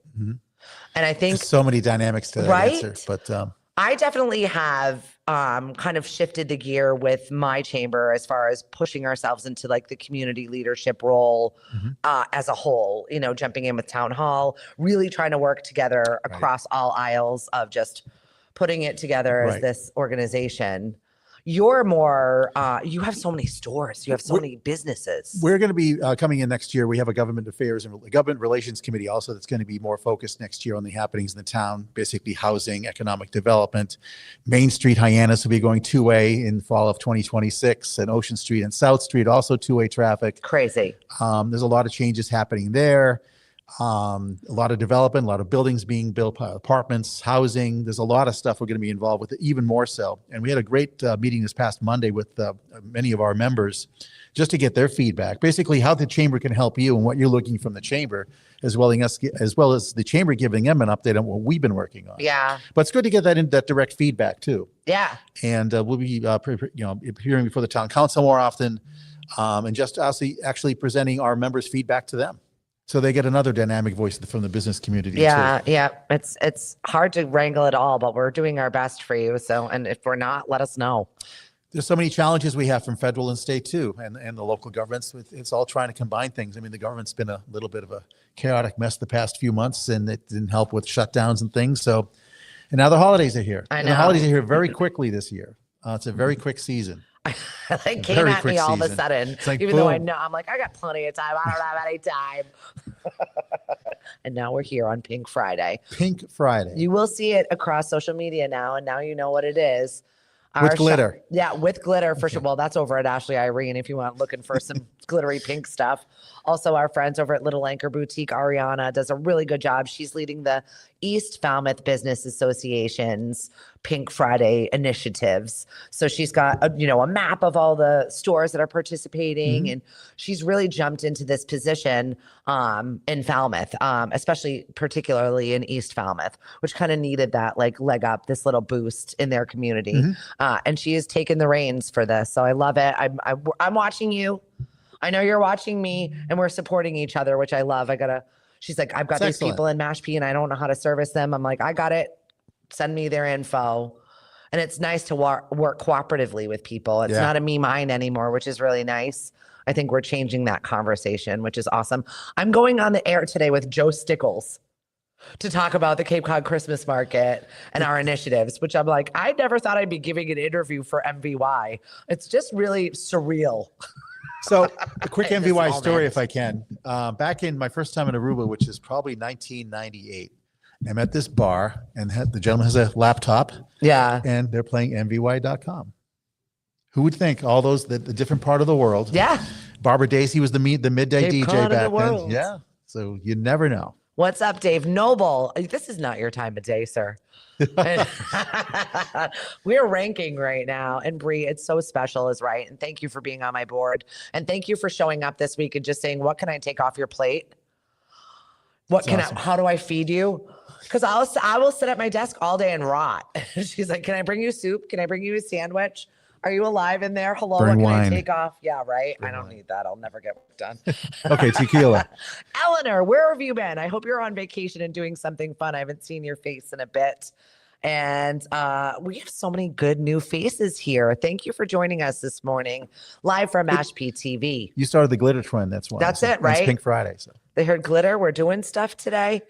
And I think there's so many dynamics to that answer, but I definitely have kind of shifted the gear with my chamber as far as pushing ourselves into like the community leadership role as a whole, you know, jumping in with town hall, really trying to work together across all aisles of just putting it together as this organization. You're more, you have so many stores, you have so many businesses. We're going to be coming in next year. We have a government affairs and government relations committee also that's going to be more focused next year on the happenings in the town, basically housing, economic development. Main Street Hyannis will be going 2-way in fall of 2026, and Ocean Street and South Street also 2-way traffic. Crazy. There's a lot of changes happening there. A lot of development, a lot of buildings being built, apartments, housing. There's a lot of stuff we're going to be involved with, even more so. And we had a great meeting this past Monday with many of our members just to get their feedback, basically how the chamber can help you and what you're looking from the chamber, as well as the chamber giving them an update on what we've been working on. Yeah. But it's good to get that direct feedback too. Yeah. And we'll be appearing before the town council more often, and just actually presenting our members' feedback to them. So they get another dynamic voice from the business community. Yeah, too. yeah. It's hard to wrangle it all, but we're doing our best for you. So, and if we're not, let us know. There's so many challenges we have from federal and state too, and the local governments. It's all trying to combine things. I mean, the government's been a little bit of a chaotic mess the past few months, and it didn't help with shutdowns and things. So, and now the holidays are here. I know. And the holidays are here very quickly this year. It's a very quick season. It came at me all of a sudden, like, even though I know, I'm like, I got plenty of time. I don't have any time. And now we're here on Pink Friday. Pink Friday. You will see it across social media now, and now you know what it is. With glitter. Yeah, with glitter for sure. Well, that's over at Ashley Irene if you want looking for some glittery pink stuff. Also, our friends over at Little Anchor Boutique, Ariana, does a really good job. She's leading the East Falmouth Business Association's Pink Friday initiatives. So she's got a map of all the stores that are participating, and she's really jumped into this position in Falmouth, especially particularly in East Falmouth, which kind of needed that leg up, this little boost in their community. And she has taken the reins for this. So I love it. I'm watching you. I know you're watching me, and we're supporting each other, which I love. She's like, I've got these people in Mashpee and I don't know how to service them. I'm like, I got it. Send me their info. And it's nice to work cooperatively with people. It's not a me mine anymore, which is really nice. I think we're changing that conversation, which is awesome. I'm going on the air today with Joe Stickles to talk about the Cape Cod Christmas Market and our initiatives, which I'm like, I never thought I'd be giving an interview for MVY. It's just really surreal. So a quick MVY story, if I can. Back in my first time in Aruba, which is probably 1998, I'm at this bar, and the gentleman has a laptop. Yeah. And they're playing MVY.com. Who would think all those, the different part of the world. Yeah. Barbara Daisy was the midday Cape DJ Cod back then. Yeah. So you never know. What's up, Dave Noble? This is not your time of day, sir. We're ranking right now, and Bree, it's so special is right. And thank you for being on my board, and thank you for showing up this week and just saying, what can I take off your plate? How do I feed you? Because I will sit at my desk all day and rot. She's like, can I bring you soup? Can I bring you a sandwich? Are you alive in there? Hello, what can I take off? Yeah, right. I don't need that. I'll never get work done. Okay, tequila. Eleanor, where have you been? I hope you're on vacation and doing something fun. I haven't seen your face in a bit. And we have so many good new faces here. Thank you for joining us this morning, live from Mashpee TV. You started the glitter trend. That's why. That's it, right? It's Pink Friday. So they heard glitter. We're doing stuff today.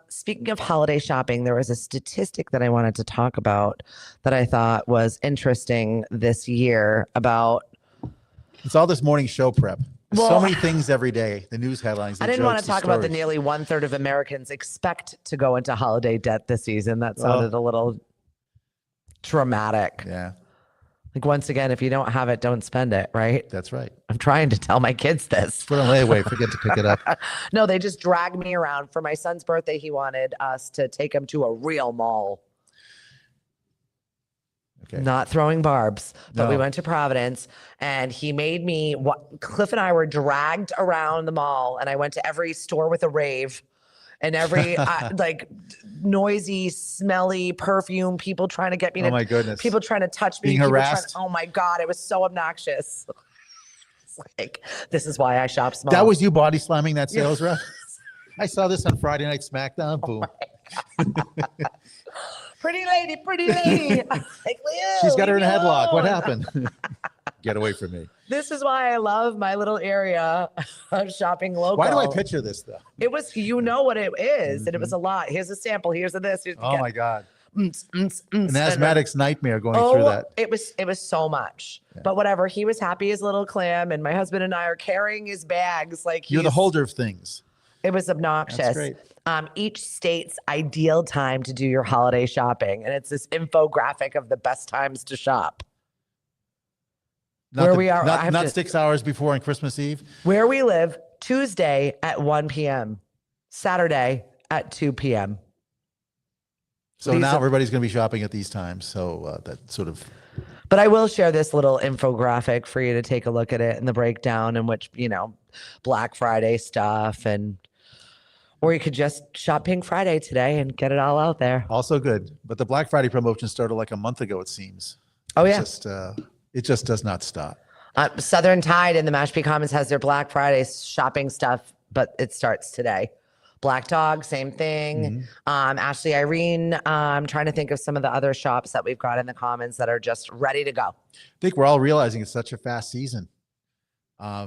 Speaking of holiday shopping, there was a statistic that I wanted to talk about that I thought was interesting this year about. It's all this morning show prep. So many things every day. The news headlines. I didn't want to talk about the nearly 1/3 of Americans expect to go into holiday debt this season. That sounded a little dramatic. Yeah. Like, once again, if you don't have it, don't spend it, right? That's right. I'm trying to tell my kids this. Put on layaway, forget to pick it up. No, they just dragged me around. For my son's birthday, he wanted us to take him to a real mall. Okay. Not throwing barbs, but we went to Providence, and he made me, Cliff and I were dragged around the mall, and I went to every store with a rave. And every noisy, smelly perfume, people trying to get me. Oh my goodness! People trying to touch me. Being harassed. Oh my God! It was so obnoxious. It's like, this is why I shop small. That was you body slamming that sales rep. I saw this on Friday Night SmackDown. Boom. Pretty lady. She's got her in a headlock. What happened? Get away from me. This is why I love my little area of shopping local. Why do I picture this, though? It was, what it is. And it was a lot. Here's a sample. Here's a this. Here's my God. An asthmatic's nightmare going through that. It was so much. Yeah. But whatever. He was happy as little clam. And my husband and I are carrying his bags. Like, you're the holder of things. It was obnoxious. That's great. Each state's ideal time to do your holiday shopping. And it's this infographic of the best times to shop. Not 6 hours before on Christmas Eve. Where we live, Tuesday at 1 p.m., Saturday at 2 p.m. So now everybody's going to be shopping at these times. So that sort of. But I will share this little infographic for you to take a look at it and the breakdown in which, Black Friday stuff, or you could just shop Pink Friday today and get it all out there. Also good. But the Black Friday promotion started like a month ago, it seems. Oh, yeah. It just does not stop. Southern Tide in the Mashpee Commons has their Black Friday shopping stuff, but it starts today. Black Dog, same thing. Ashley Irene, I'm trying to think of some of the other shops that we've got in the Commons that are just ready to go. I think we're all realizing it's such a fast season.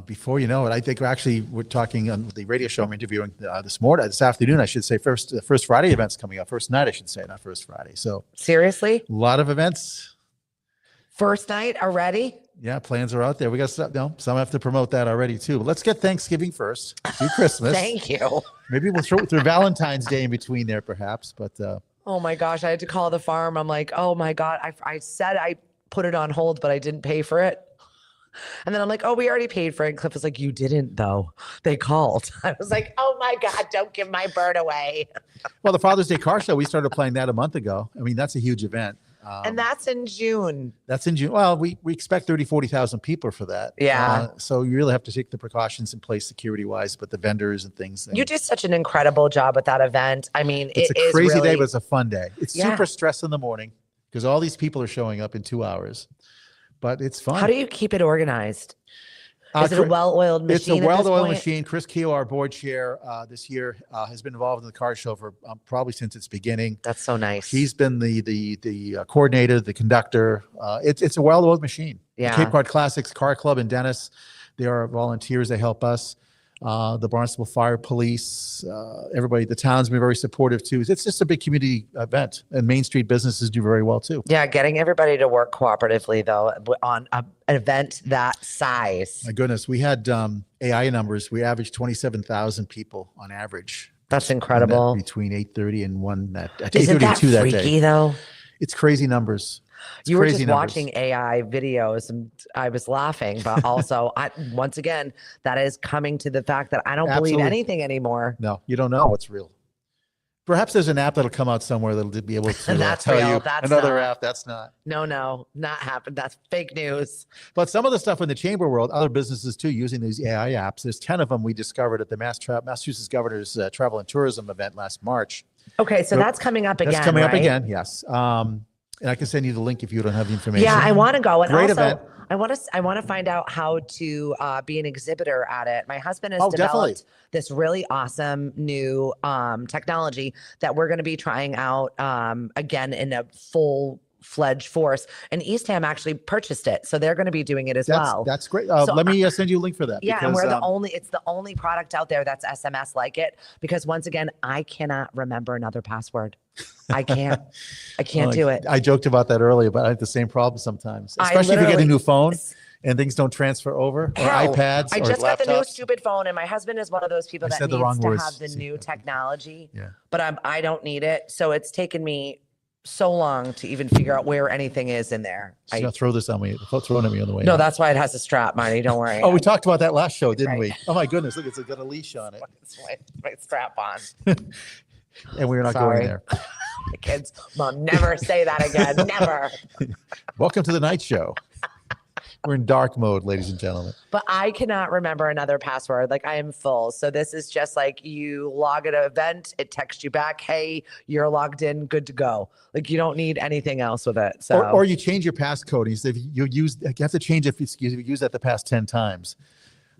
Before you know it, I think we're talking on the radio show I'm interviewing this afternoon, I should say. First Friday event's coming up. First night, I should say, not first Friday. So seriously? A lot of events. First night already? Yeah, plans are out there. We got stuff. No, some have to promote that already too. But let's get Thanksgiving first. Do Christmas. Thank you. Maybe we'll throw Valentine's Day in between there, perhaps. But Oh my gosh, I had to call the farm. I'm like, oh my God, I said I put it on hold, but I didn't pay for it. And then I'm like, oh, we already paid for it. And Cliff was like, you didn't though. They called. I was like, oh my God, don't give my bird away. Well, the Father's Day car show, we started planning that a month ago. I mean, that's a huge event. And that's in June. That's in June. Well, we expect 30, 40,000 people for that. Yeah. So you really have to take the precautions in place security wise, but the vendors and things. You do such an incredible job at that event. I mean, it's it a is crazy really day, but it's a fun day. It's super stress in the morning because all these people are showing up in 2 hours, but it's fun. How do you keep it organized? Is it a well-oiled machine? It's a well-oiled machine. Chris Keogh, our board chair this year, has been involved in the car show for probably since its beginning. That's so nice. He's been the coordinator, the conductor. It's a well-oiled machine. Yeah. The Cape Cod Classics Car Club in Dennis, they are volunteers. They help us. The Barnstable Fire Police, everybody, the town's been very supportive too. It's just a big community event, and Main Street businesses do very well too. Yeah, getting everybody to work cooperatively though on an event that size. My goodness, we had AI numbers. We averaged 27,000 people on average. That's incredible. Between 8:30 and 1 at Isn't that 8:32 that freaky day. though? It's crazy numbers. You were just watching AI videos and I was laughing, but also once again, that is coming to the fact that I don't believe anything anymore. No, you don't know what's real. Perhaps there's an app that'll come out somewhere that'll be able to tell you another app. That's not. No, not happened. That's fake news. But some of the stuff in the chamber world, other businesses too, using these AI apps. There's 10 of them we discovered at the Massachusetts Governor's Travel and Tourism event last March. Okay, so that's coming up again. That's coming up right? again, yes. And I can send you the link if you don't have the information. Yeah, I want to go. And Great also, event. I want to find out how to be an exhibitor at it. My husband has developed definitely. this really awesome new technology that we're going to be trying out again in a full-fledged force. And Eastham actually purchased it, so they're going to be doing it as well. That's great. Let me send you a link for that. Yeah, because, and we're it's the only product out there that's SMS like it. Because once again, I cannot remember another password. I can't do it. I joked about that earlier, but I have the same problem sometimes, especially if you get a new phone and things don't transfer over, or iPads, I or just got the new laptops. stupid phone, and my husband is one of those people that needs to have the new technology. Yeah. But I don't need it, so it's taken me so long to even figure out where anything is in there. She's gonna throw this on me. Throw it at me on the way. No, out. that's why it has a strap, Marty. Don't worry. Oh, we talked about that last show, didn't we? Oh my goodness, look, it's got a leash on it. It's my strap on. And we're not going there. The kids, Mom, never say that again. Never. Welcome to the night show. We're in dark mode, ladies and gentlemen. But I cannot remember another password. Like, I am full. So this is just like you log at an event, it texts you back, hey, you're logged in, good to go. Like, you don't need anything else with it. So or you change your passcode. You have to change it if you use that the past 10 times.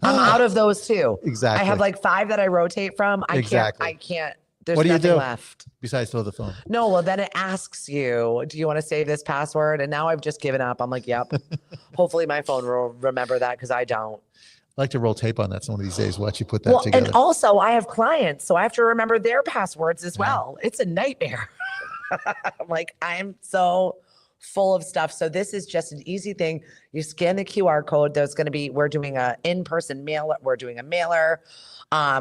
I'm out of those too. Exactly. I have like 5 that I rotate from. I can't. There's nothing left. Besides throw the phone? No, well, then it asks you, do you want to save this password? And now I've just given up. I'm like, yep. Hopefully my phone will remember that because I don't. I'd like to roll tape on that some of these days. We'll actually put that together. And also I have clients, so I have to remember their passwords as well. It's a nightmare. I'm like, I'm so full of stuff. So this is just an easy thing. You scan the QR code. We're doing a in-person mailer. We're doing a mailer.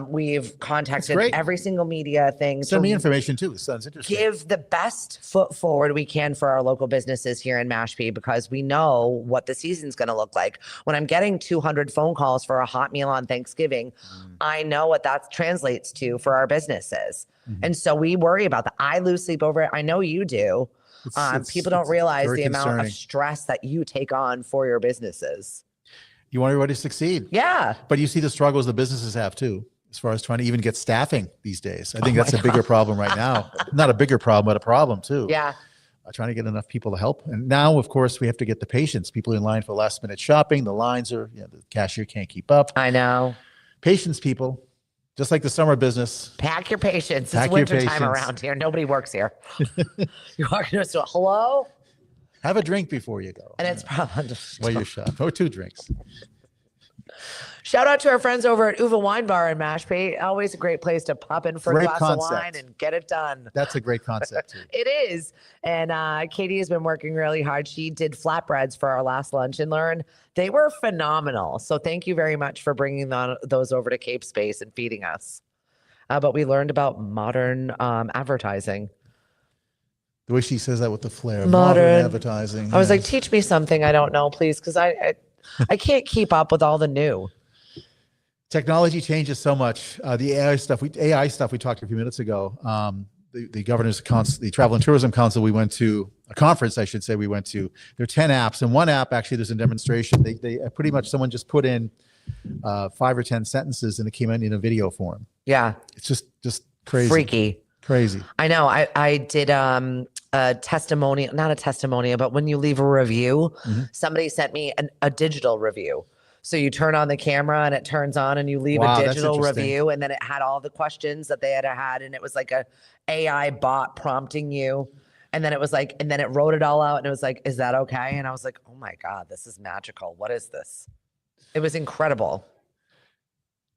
We've contacted every single media thing. Send me information too. It sounds interesting. Give the best foot forward we can for our local businesses here in Mashpee, because we know what the season's going to look like. When I'm getting 200 phone calls for a hot meal on Thanksgiving, I know what that translates to for our businesses. And so we worry about that. I lose sleep over it. I know you do. People don't realize the amount of stress that you take on for your businesses. You want everybody to succeed. Yeah. But you see the struggles the businesses have too, as far as trying to even get staffing these days. I think that's a bigger problem right now. Not a bigger problem, but a problem too. Yeah. Trying to get enough people to help. And now, of course, we have to get the patients. People in line for last minute shopping. The lines are, the cashier can't keep up. I know. Patience, people. Just like the summer business. Pack your patience. It's winter time around here. Nobody works here. You walk into a hello? Have a drink before you go. And it's probably just while you shop. Or 2 drinks. Shout out to our friends over at Uva Wine Bar in Mashpee. Always a great place to pop in for a glass of wine and get it done. That's a great concept too. It is. And Katie has been working really hard. She did flatbreads for our last lunch and learn. They were phenomenal. So thank you very much for bringing those over to Cape Space and feeding us. But we learned about modern advertising. The way she says that with the flair. Modern advertising. I was like, teach me something I don't know, please, because I can't keep up with all the new. Technology changes so much. The AI stuff we talked a few minutes ago. The Governor's Council, the Travel and Tourism Council, we went to a conference, I should say, there are 10 apps. And one app, actually, there's a demonstration. They pretty much, someone just put in 5 or 10 sentences and it came in a video form. Yeah. It's just crazy. Freaky. Crazy. I know. I did a testimonial, not a testimonial, but when you leave a review, somebody sent me a digital review. So you turn on the camera and it turns on and you leave a digital review, and then it had all the questions that they had, and it was like a AI bot prompting you. And then it was like, and then it wrote it all out and it was like, is that okay? And I was like, oh my God, this is magical. What is this? It was incredible.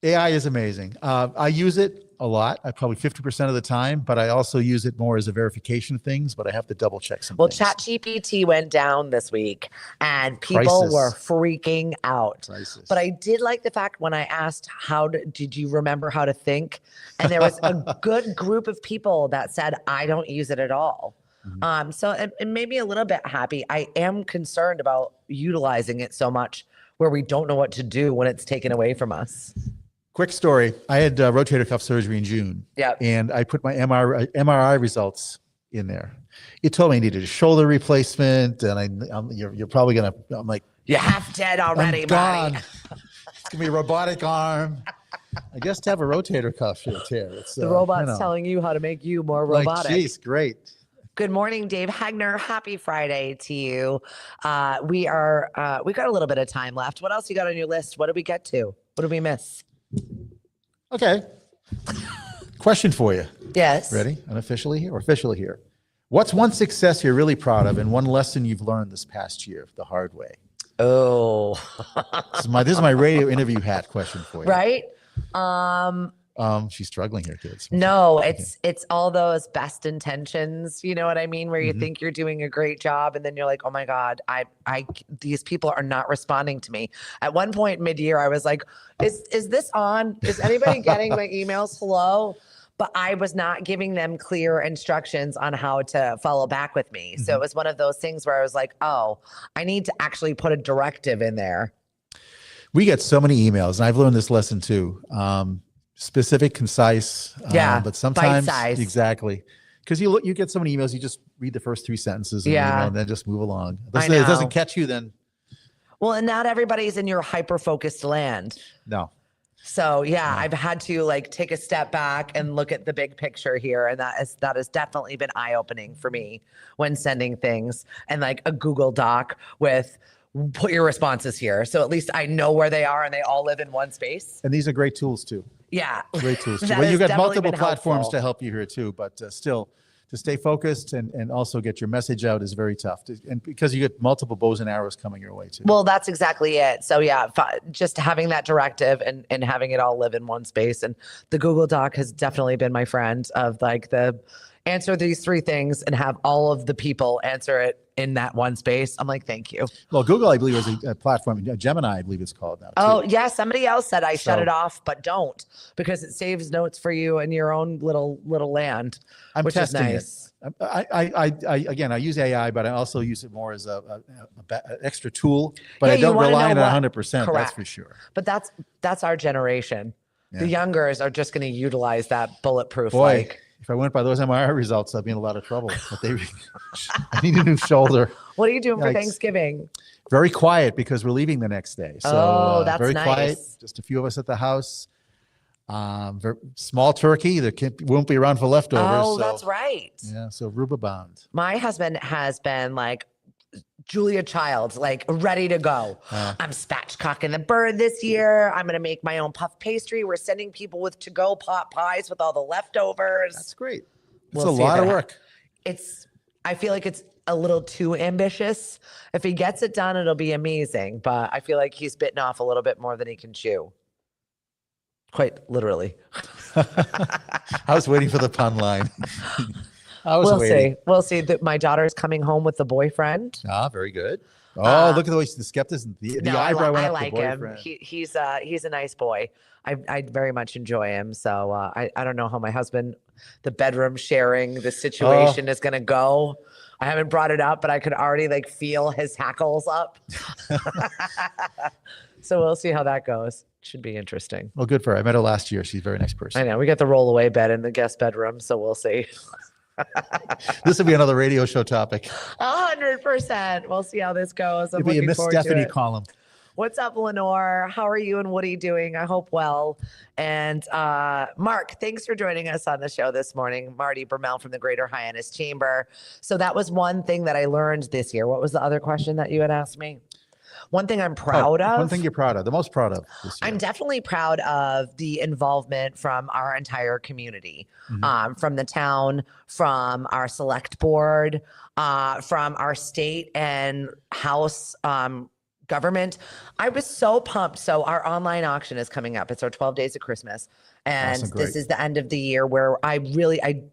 AI is amazing. I use it a lot. I probably 50% of the time, but I also use it more as a verification of things, but I have to double check some things. ChatGPT went down this week and people were freaking out. But I did like the fact when I asked, did you remember how to think? And there was a good group of people that said, I don't use it at all. So it made me a little bit happy. I am concerned about utilizing it so much where we don't know what to do when it's taken away from us. Quick story. I had rotator cuff surgery in June. Yeah. And I put my MRI results in there. It told me I needed a shoulder replacement, and you're probably gonna. I'm like, you're half dead already, I'm gone. It's gonna be a robotic arm. I guess to have a rotator cuff tear. It's the robot's telling you how to make you more robotic. Like, geez, great. Good morning, Dave Hegner. Happy Friday to you. We got a little bit of time left. What else you got on your list? What did we get to? What did we miss? Okay. Question for you. Yes. Ready? Unofficially here or officially here? What's one success you're really proud of and one lesson you've learned this past year the hard way? Oh. This is my radio interview hat question for you. Right? She's struggling here, kids. No, it's all those best intentions, you know what I mean? Where you think you're doing a great job and then you're like, oh my God, these people are not responding to me. At one point mid-year, I was like, is this on? Is anybody getting my emails? Hello? But I was not giving them clear instructions on how to follow back with me. So it was one of those things where I was like, oh, I need to actually put a directive in there. We get so many emails, and I've learned this lesson too. Specific, concise, but sometimes bite-sized. Exactly, because you get so many emails, you just read the first 3 sentences, and then just move along. If it doesn't catch you, then and not everybody's in your hyper-focused land. No. So I've had to take a step back and look at the big picture here, and that has definitely been eye-opening for me when sending things, and a Google Doc with put your responses here, so at least I know where they are and they all live in one space. And these are great tools too. Yeah. Great tools too. Well, you got multiple platforms to help you here too, but still to stay focused and also get your message out is very tough. And because you get multiple bows and arrows coming your way too. Well, that's exactly it. So just having that directive and having it all live in one space. And the Google Doc has definitely been my friend of the answer these 3 things and have all of the people answer it in that one space. I'm like, thank you. Well, Google, I believe, is a platform. Gemini, I believe it's called now. Oh, yeah. Somebody else said I shut it off, but don't, because it saves notes for you in your own little land. I'm testing nice. it. I use AI, but I also use it more as a extra tool. But I don't rely on it 100%. Correct. That's for sure. But that's our generation. Yeah. The youngers are just going to utilize that bulletproof. If I went by those MRI results, I'd be in a lot of trouble. But I need a new shoulder. What are you doing for Thanksgiving? Very quiet, because we're leaving the next day. So that's very nice. Quiet. Just a few of us at the house. Very small turkey. There won't be around for leftovers. Oh, that's right. Yeah. So Ruba bound. My husband has been Julia Childs, ready to go. I'm spatchcocking the bird this year. I'm going to make my own puff pastry. We're sending people with to-go pot pies with all the leftovers. That's great. It's a lot of work. I feel like it's a little too ambitious. If he gets it done, it'll be amazing. But I feel like he's bitten off a little bit more than he can chew. Quite literally. I was waiting for the pun line. We'll see. My daughter's coming home with the boyfriend. Very good. Oh, look at the way the skepticism. The No, eyebrow went I up. like The him. boyfriend. He's a nice boy. I very much enjoy him. So I don't know how my husband, the bedroom sharing the situation is going to go. I haven't brought it up, but I could already like feel his hackles up. So we'll see how that goes. Should be interesting. Well, good for her. I met her last year. She's a very nice person. I know we got the rollaway bed in the guest bedroom, so we'll see. This will be another radio show topic. 100%. We'll see how this goes. I'm It'll be a looking Miss forward to Stephanie it. column. What's up, Lenore? How are you and Woody doing? I hope well. And Mark, thanks for joining us on the show this morning. Marty Bruemmel from the Greater Hyannis Chamber. So that was one thing that I learned this year. What was the other question that you had asked me? One thing I'm proud of. One thing you're proud of, the most proud of this year. I'm definitely proud of the involvement from our entire community, from the town, from our select board, from our state and house government. I was so pumped. So our online auction is coming up. It's our 12 days of Christmas. And Awesome, this great. is the end of the year where I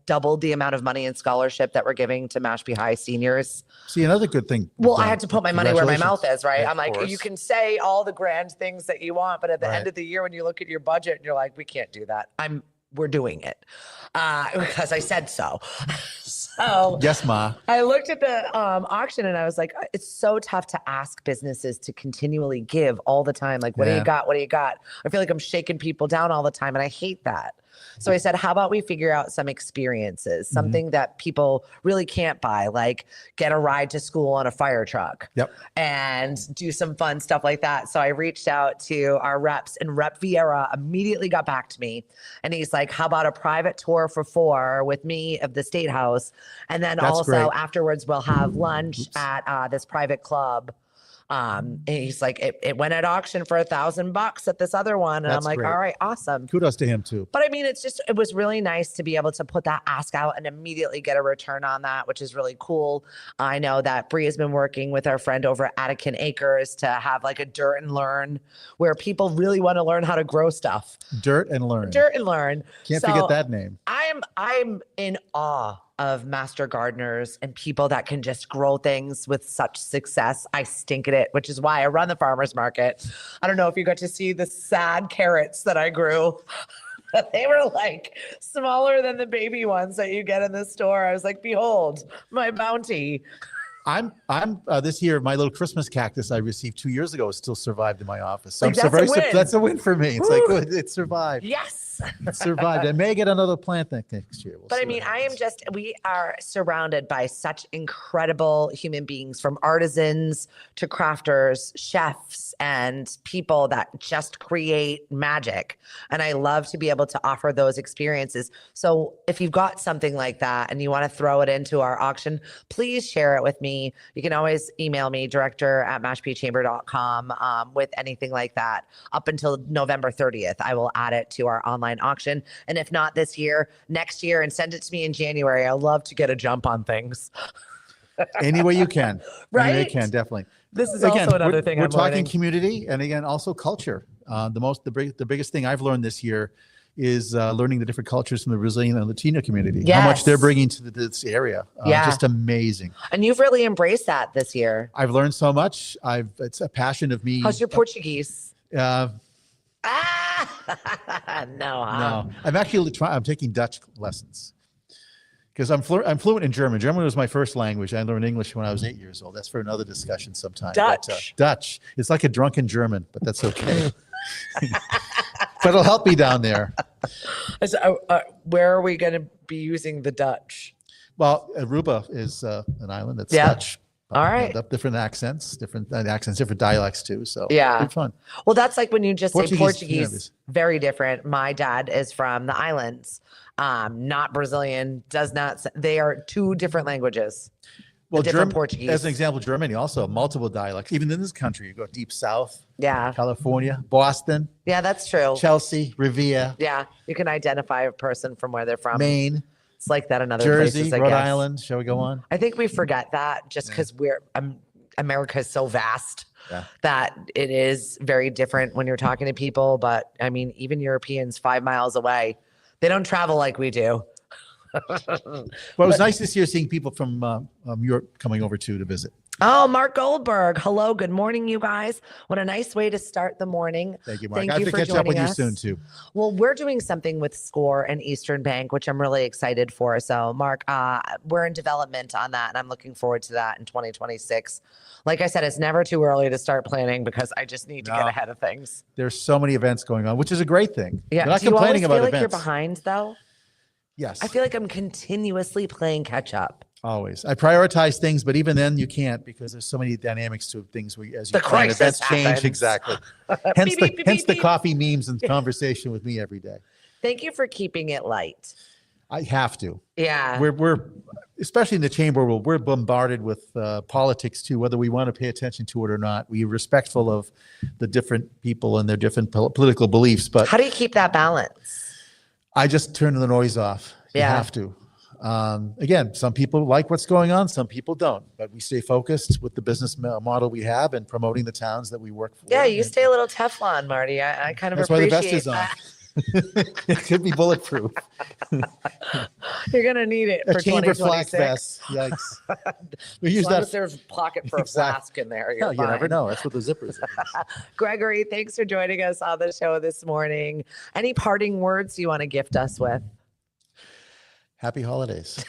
doubled the amount of money in scholarship that we're giving to Mashpee High seniors. See, another good thing. Well, I had to put my money where my mouth is, right? Yeah, I'm like, of course. you can say all the grand things that you want, but at the Right. end of the year, when you look at your budget and you're like, we can't do that. We're doing it because I said so. So Yes, Ma. I looked at the auction and I was like, it's so tough to ask businesses to continually give all the time. Like, what do Yeah. you got? What do you got? I feel like I'm shaking people down all the time and I hate that. So I said, how about we figure out some experiences, something that people really can't buy, like get a ride to school on a fire truck and do some fun stuff like that. So I reached out to our reps and Rep Vieira immediately got back to me. And he's like, how about a private tour for 4 with me of the State House? And then That's also great. afterwards, we'll have lunch at this private club. And he's like, it went at auction for $1,000 at this other one. And That's I'm like, great. all right, awesome. Kudos to him too. But I mean, it was really nice to be able to put that ask out and immediately get a return on that, which is really cool. I know that Bree has been working with our friend over at Attican Acres to have like a dirt and learn where people really want to learn how to grow stuff. Dirt and learn. Dirt and learn. Can't So forget that name. I'm in awe of master gardeners and people that can just grow things with such success. I stink at it, which is why I run the farmer's market. I don't know if you got to see the sad carrots that I grew. They were like smaller than the baby ones that you get in the store. I was like, behold, my bounty. I'm this year, my little Christmas cactus I received 2 years ago still survived in my office. So Like, I'm so that's a very win. that's a win for me. It's Woo. like good, it survived. Yes. It survived. I may get another plant next year. We'll But see I mean, what I am happens. we are surrounded by such incredible human beings, from artisans to crafters, chefs, and people that just create magic. And I love to be able to offer those experiences. So if you've got something like that and you want to throw it into our auction, please share it with me. You can always email me, director@mashpeechamber.com, with anything like that. Up until November 30th, I will add it to our online auction. And if not this year, next year, and send it to me in January. I love to get a jump on things. Any way you can. Any way you Right? can, definitely. This is also another we're, thing we're I'm talking learning. community and again also culture. The biggest thing I've learned this year is learning the different cultures from the Brazilian and Latino community. How much they're Yes. bringing to this area. Yeah. Just amazing. And you've really embraced that this year. I've learned so much. It's a passion of me. How's your Portuguese? No, No. I'm actually I'm taking Dutch lessons because I'm fluent in German. German was my first language. I learned English when I was 8 years old. That's for another discussion sometime. Dutch. But, Dutch. It's like a drunken German, but that's okay. But it'll help me down there. So, where are we going to be using the Dutch? Well, Aruba is an island that's Yeah. Dutch. All right. Different accents, different dialects too. So Yeah. it'll be fun. Well, that's like when you just say Portuguese, Portuguese, very different. My dad is from the islands, not Brazilian, does not, they are two different languages. Well, different Portuguese. As an example, Germany also multiple dialects. Even in this country, you go deep south, Yeah. California, Boston, Yeah, that's true. Chelsea, Revere, Yeah. You can identify a person from where they're from. Maine, It's like that in other Jersey, places, I Rhode guess. Island. Shall we go on? I think we forget that just because America is so vast Yeah. that it is very different when you're talking to people. But I mean, even Europeans 5 miles away, they don't travel like we do. Well, it was nice this year seeing people from Europe coming over to visit. Oh, Mark Goldberg. Hello. Good morning, you guys. What a nice way to start the morning. Thank you, Mark. Thank I have you to for catch up with joining you us. soon, too. Well, we're doing something with SCORE and Eastern Bank, which I'm really excited for. So, Mark, we're in development on that, and I'm looking forward to that in 2026. Like I said, it's never too early to start planning because I just need to get ahead of things. There's so many events going on, which is a great thing. Yeah. We're not Do you always complaining feel about like events. you're behind, though? Yes. I feel like I'm continuously playing catch up. Always. I prioritize things, but even then you can't because there's so many dynamics to things as you The plan. crisis Events change. happens. Exactly. Beep, beep, beep, hence the beep. coffee memes and conversation with me every day. Thank you for keeping it light. I have to. Yeah. We're especially in the chamber world, we're bombarded with politics too, whether we want to pay attention to it or not. We're respectful of the different people and their different political beliefs, but How do you keep that balance? I just turn the noise off. You Yeah. have to. Again, some people like what's going on, some people don't, but we stay focused with the business model we have and promoting the towns that we work for. Yeah, you stay a little Teflon, Marty. I kind of That's why the appreciate vest is on. that. It could be bulletproof. You're gonna need it A for chamber flak 2026. vest. Yikes. We As use long that. as there's a pocket for a Exactly. flask in there, Hell, you're you never fine. know. That's what the zippers are. Gregory, thanks for joining us on the show this morning. Any parting words you want to gift us with? Happy holidays.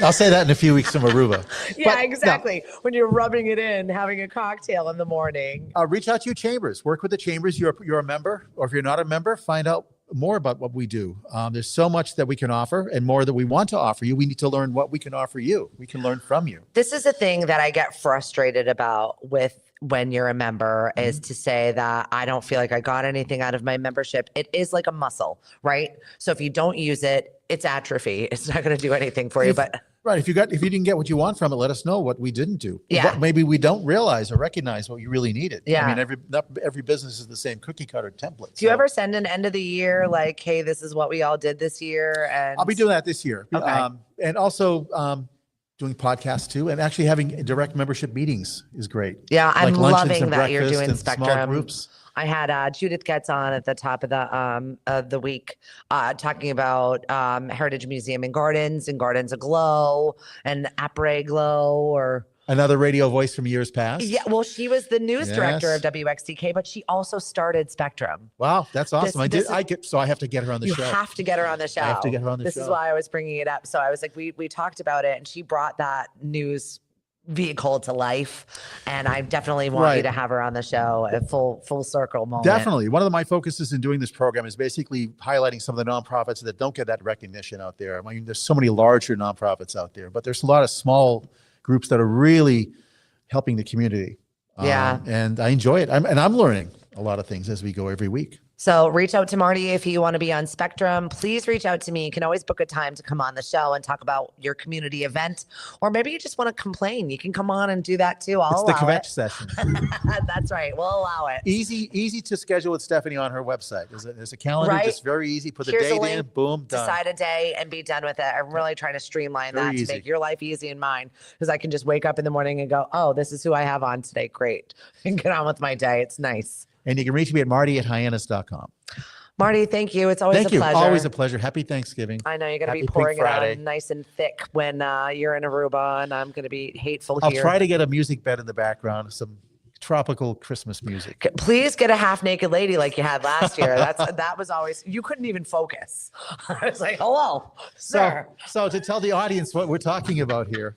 I'll say that in a few weeks from Aruba. Yeah, But, no, exactly. When you're rubbing it in, having a cocktail in the morning. reach out to your chambers. Work with the chambers. You're a member, or if you're not a member, find out more about what we do. There's so much that we can offer and more that we want to offer you. We need to learn what we can offer you. We can learn from you. This is a thing that I get frustrated about with when you're a member is to say that I don't feel like I got anything out of my membership. It is like a muscle, right? So if you don't use it, it's atrophy. It's not going to do anything for you. But Right. If you didn't get what you want from it, let us know what we didn't do. Yeah. What maybe we don't realize or recognize what you really needed. Yeah. I mean, not every business is the same cookie cutter template. do you So ever send an end of the year like, hey, this is what we all did this year? And I'll be doing that this year. Okay. And also doing podcasts too, and actually having direct membership meetings is great. Yeah, I'm Like luncheons loving and that you're breakfast doing and small Spectrum. groups. I had Judith gets on at the top of the week talking about Heritage Museum and Gardens Aglow and Après Glow or Another radio voice from years past. yeah. Well, she was the news director Yes. of WXDK, but she also started Spectrum. Wow, that's awesome. This So I have to get her on the You show. have to get her on the show. I have to get her on the This is show. why I was bringing it up. So I was like, we talked about it, and she brought that news vehicle to life, and I definitely want you Right. to have her on the show at full circle moment. Definitely. One of my focuses in doing this program is basically highlighting some of the nonprofits that don't get that recognition out there. I mean, there's so many larger nonprofits out there, but there's a lot of small groups that are really helping the community. Yeah. And I enjoy it. I'm learning a lot of things as we go every week. So reach out to Marty if you want to be on Spectrum. Please reach out to me. You can always book a time to come on the show and talk about your community event, or maybe you just want to complain. You can come on and do that too. I'll It's the allow kvetch it. session. That's right. We'll allow it. Easy to schedule with Stephanie on her website. There's a calendar, Right. just very easy. Put the Here's a date in, link, boom, done. Decide a day and be done with it. I'm really trying to streamline Very that to easy. make your life easy and mine, because I can just wake up in the morning and go, oh, this is who I have on today. Great. And get on with my day. It's nice. And you can reach me at marty@hyannis.com. Marty, thank you. It's always Thank a you. pleasure. Always a pleasure. Happy Thanksgiving. I know you're going to Happy be Pink pouring it Friday. on nice and thick when you're in Aruba, and I'm going to be hateful I'll here. try to get a music bed in the background, some tropical Christmas music. Please get a half naked lady like you had last year. That was always, you couldn't even focus. I was like, hello, sir. So to tell the audience what we're talking about here,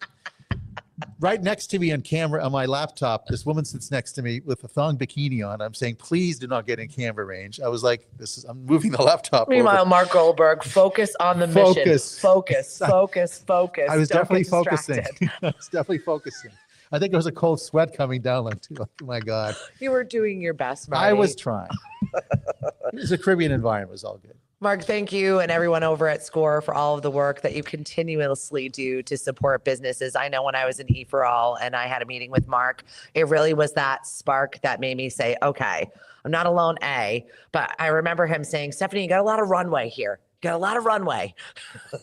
right next to me on camera on my laptop, this woman sits next to me with a thong bikini on. I'm saying, please do not get in camera range. I was like, I'm moving the laptop Meanwhile, over. Mark Goldberg, focus on the mission. Focus. Focus. I was Don't definitely get focusing. distracted. I was definitely focusing. I think there was a cold sweat coming down like, oh my God. You were doing your best, Marty. I was trying. It was a Caribbean environment. It was all good. Mark, thank you and everyone over at SCORE for all of the work that you continuously do to support businesses. I know when I was in E4All and I had a meeting with Mark, it really was that spark that made me say, okay, I'm not alone, but I remember him saying, Stephanie, you got a lot of runway here. You got a lot of runway.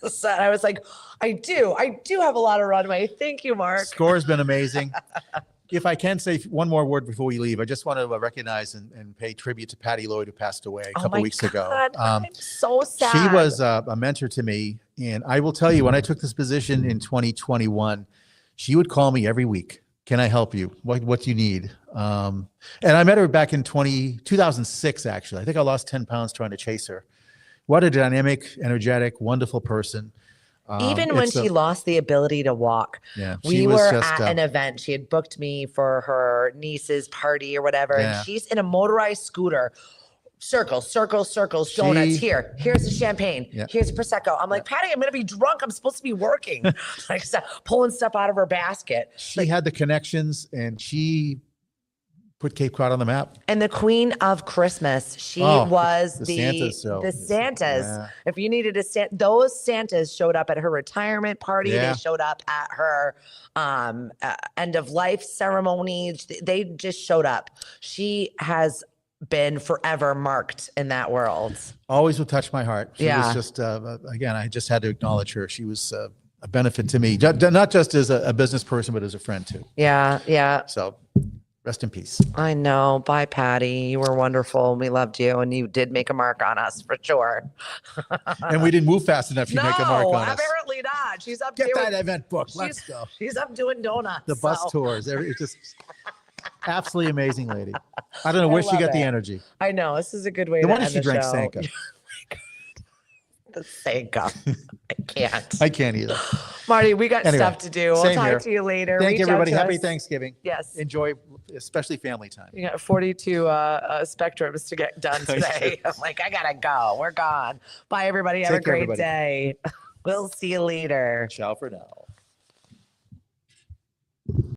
So I was like, I do have a lot of runway. Thank you, Mark. SCORE has been amazing. If I can say one more word before we leave, I just want to recognize and pay tribute to Patty Lloyd, who passed away a couple weeks ago. I'm so sad. She was a mentor to me. And I will tell you, when I took this position in 2021, she would call me every week Can I help you? What do you need? And I met her back in 2006, actually. I think I lost 10 pounds trying to chase her. What a dynamic, energetic, wonderful person. Even when she lost the ability to walk, we were at an event. She had booked me for her niece's party or whatever. And she's in a motorized scooter. Circles, circles, circles, donuts. Here's the champagne. Here's the Prosecco. I'm like, Patty, I'm going to be drunk. I'm supposed to be working. Like pulling stuff out of her basket. She had the connections, and she put Cape Cod on the map. And the Queen of Christmas. She was the Santas show. The Santas. Yeah. If you needed those Santas showed up at her retirement party. They showed up at her end of life ceremony. They just showed up. She has been forever marked in that world. Always will touch my heart. She was just, again, I just had to acknowledge her. She was a benefit to me, not just as a business person, but as a friend too. Yeah. So rest in peace. I know. Bye, Patty. You were wonderful. We loved you, and you did make a mark on us for sure. And we didn't move fast enough to make a mark on us. No, apparently not. She's up. Get that event booked. Let's go. She's up doing donuts. The bus tours. It's just absolutely amazing lady. I don't know where she got the energy. I know. This is a good way to end the show. The one she drank Sanka. The Sanka. I can't. I can't either. Marty, we got stuff to do. We'll talk to you later. Thank you, everybody. Happy Thanksgiving. Yes. Enjoy, especially family time. You got 42 spectrums to get done today. I'm like, I got to go. We're gone. Bye, everybody. Have a great day. We'll see you later. Ciao for now.